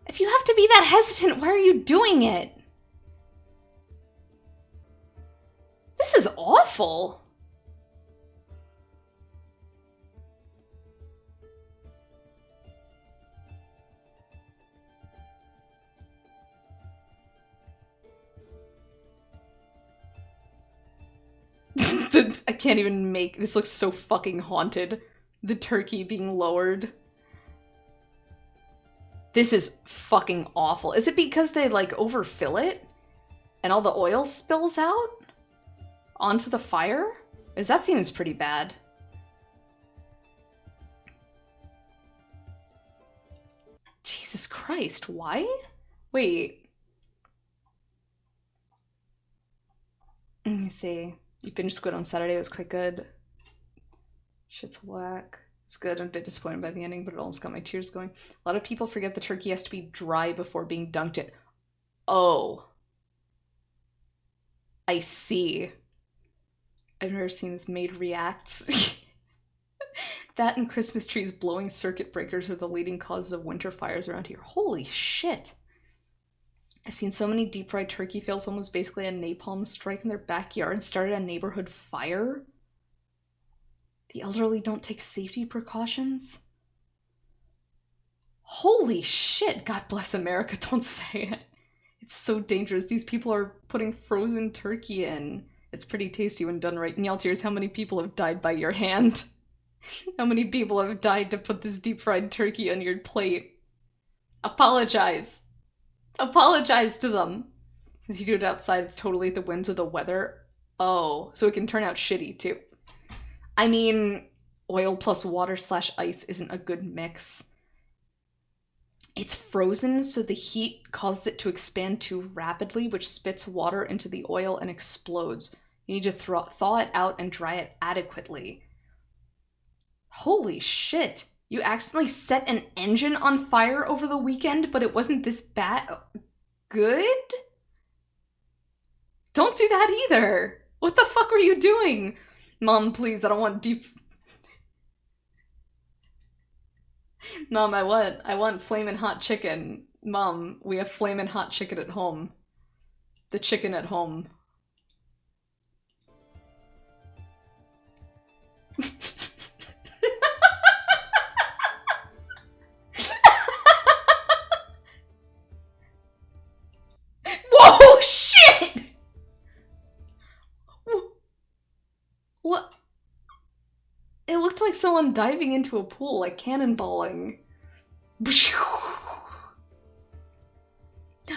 If you have to be that hesitant, why are you doing it? This is awful. I can't even make this looks so fucking haunted. The turkey being lowered. This is fucking awful. Is it because they like overfill it and all the oil spills out onto the fire? Because that seems pretty bad. Jesus Christ, why? Wait. Let me see. You finished Squid on Saturday, it was quite good. Shit's whack. It's good, I'm a bit disappointed by the ending, but it almost got my tears going. A lot of people forget the turkey has to be dry before being dunked in. Oh. I see. I've never seen this maid reacts. That and Christmas trees blowing circuit breakers are the leading causes of winter fires around here. Holy shit. I've seen so many deep fried turkey fails, one was basically a napalm strike in their backyard and started a neighborhood fire. The elderly don't take safety precautions. Holy shit, God bless America, don't say it. It's so dangerous. These people are putting frozen turkey in. It's pretty tasty when done right. Nyaltiers, how many people have died by your hand? How many people have died to put this deep fried turkey on your plate? Apologize. Apologize to them. Since you do it outside, it's totally at the whims of the weather. Oh, so it can turn out shitty too. I mean, oil plus water / ice isn't a good mix. It's frozen, so the heat causes it to expand too rapidly, which spits water into the oil and explodes. You need to thaw it out and dry it adequately. Holy shit! You accidentally set an engine on fire over the weekend, but it wasn't this bad? Good? Don't do that either! What the fuck were you doing? Mom, please, I don't want deep... Mom, I want flamin' hot chicken. Mom, we have flamin' hot chicken at home. The chicken at home. Whoa, shit! What? It looked like someone diving into a pool, like cannonballing.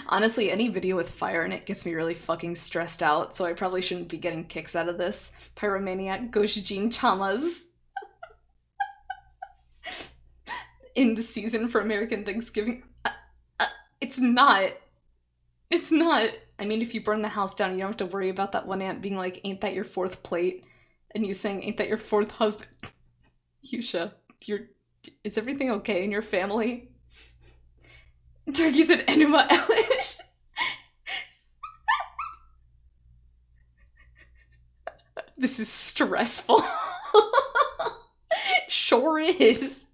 Honestly, any video with fire in it gets me really fucking stressed out, so I probably shouldn't be getting kicks out of this. Pyromaniac Goshijin Chamas. In the season for American Thanksgiving. It's not. It's not. I mean, if you burn the house down, you don't have to worry about that one aunt being like, ain't that your fourth plate? And you saying, ain't that your fourth husband? Yusha, is everything okay in your family? Turkey's an enema elish. This is stressful. Sure is.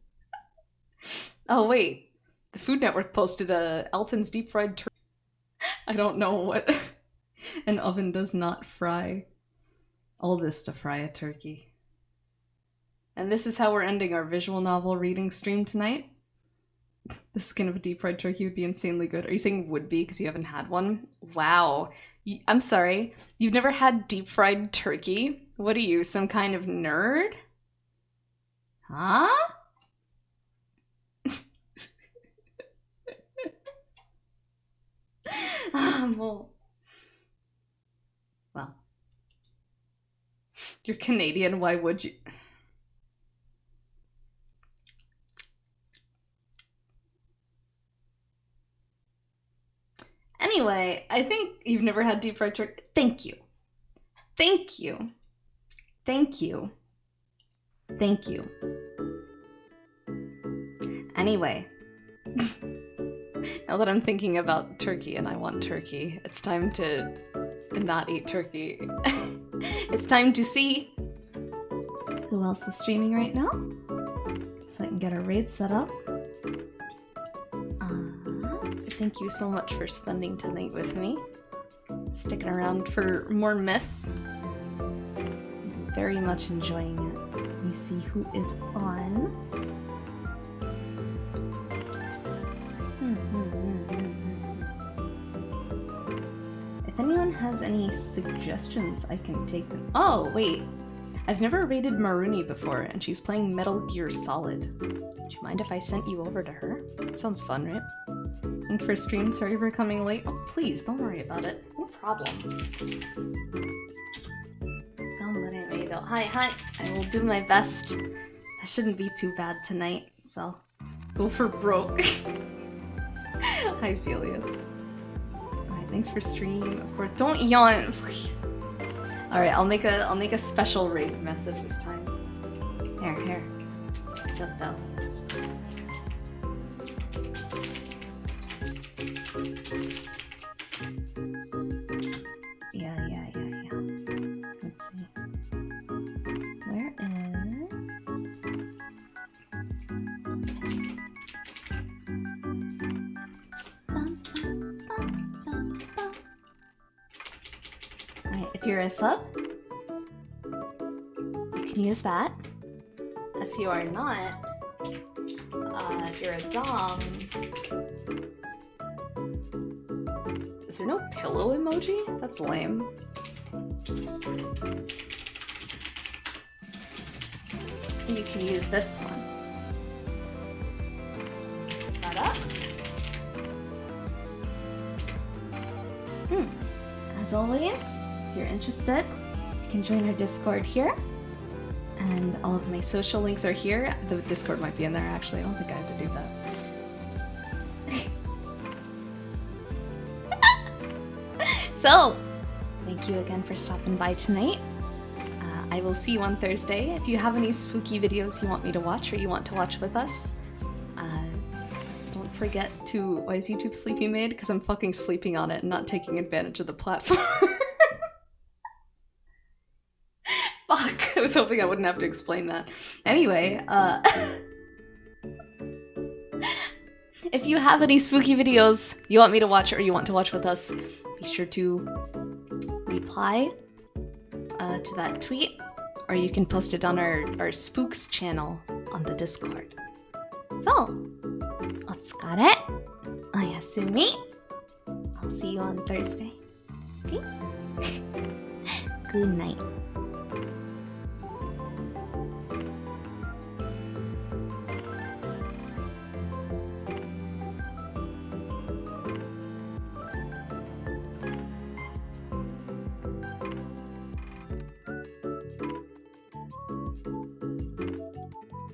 Oh wait, the Food Network posted Alton's deep fried turkey. I don't know what an oven does not fry. All this to fry a turkey. And this is how we're ending our visual novel reading stream tonight. The skin of a deep fried turkey would be insanely good. Are you saying would be because you haven't had one? Wow. I'm sorry. You've never had deep fried turkey? What are you, some kind of nerd? Huh? Well, you're Canadian, why would you? Anyway, I think you've never had deep fried turkey. Thank you. Thank you. Thank you. Thank you. Anyway. Now that I'm thinking about turkey and I want turkey, it's time to not eat turkey. It's time to see who else is streaming right now, so I can get a raid set up. Thank you so much for spending tonight with me, sticking around for more myth. I'm very much enjoying it. Let me see who is on. If anyone has any suggestions, I can take them. Oh, wait. I've never raided Maruni before, and she's playing Metal Gear Solid. Would you mind if I sent you over to her? That sounds fun, right? And for stream, sorry for coming late. Oh, please, don't worry about it. No problem. Anyway, though. Hi. I will do my best. That shouldn't be too bad tonight, so go for broke. Hi, Felius. Alright, thanks for stream. Of course, don't yawn, please. Alright, I'll make a special raid message this time. Here. Jump though. Yeah. If you're a sub, you can use that. If you are not, if you're a dom, is there no pillow emoji? That's lame. You can use this one. Set that up. As always, if you're interested, you can join our Discord here. And all of my social links are here. The Discord might be in there, actually. I don't think I have to do that. So, thank you again for stopping by tonight. I will see you on Thursday. If you have any spooky videos you want me to watch or you want to watch with us, don't forget to... Why is YouTube Sleepy Maid? Because I'm fucking sleeping on it and not taking advantage of the platform. Fuck, I was hoping I wouldn't have to explain that. Anyway, if you have any spooky videos you want me to watch or you want to watch with us, be sure to reply to that tweet, or you can post it on our Spooks channel on the Discord. So, otsukare, oyasumi. I'll see you on Thursday. Okay? Good night.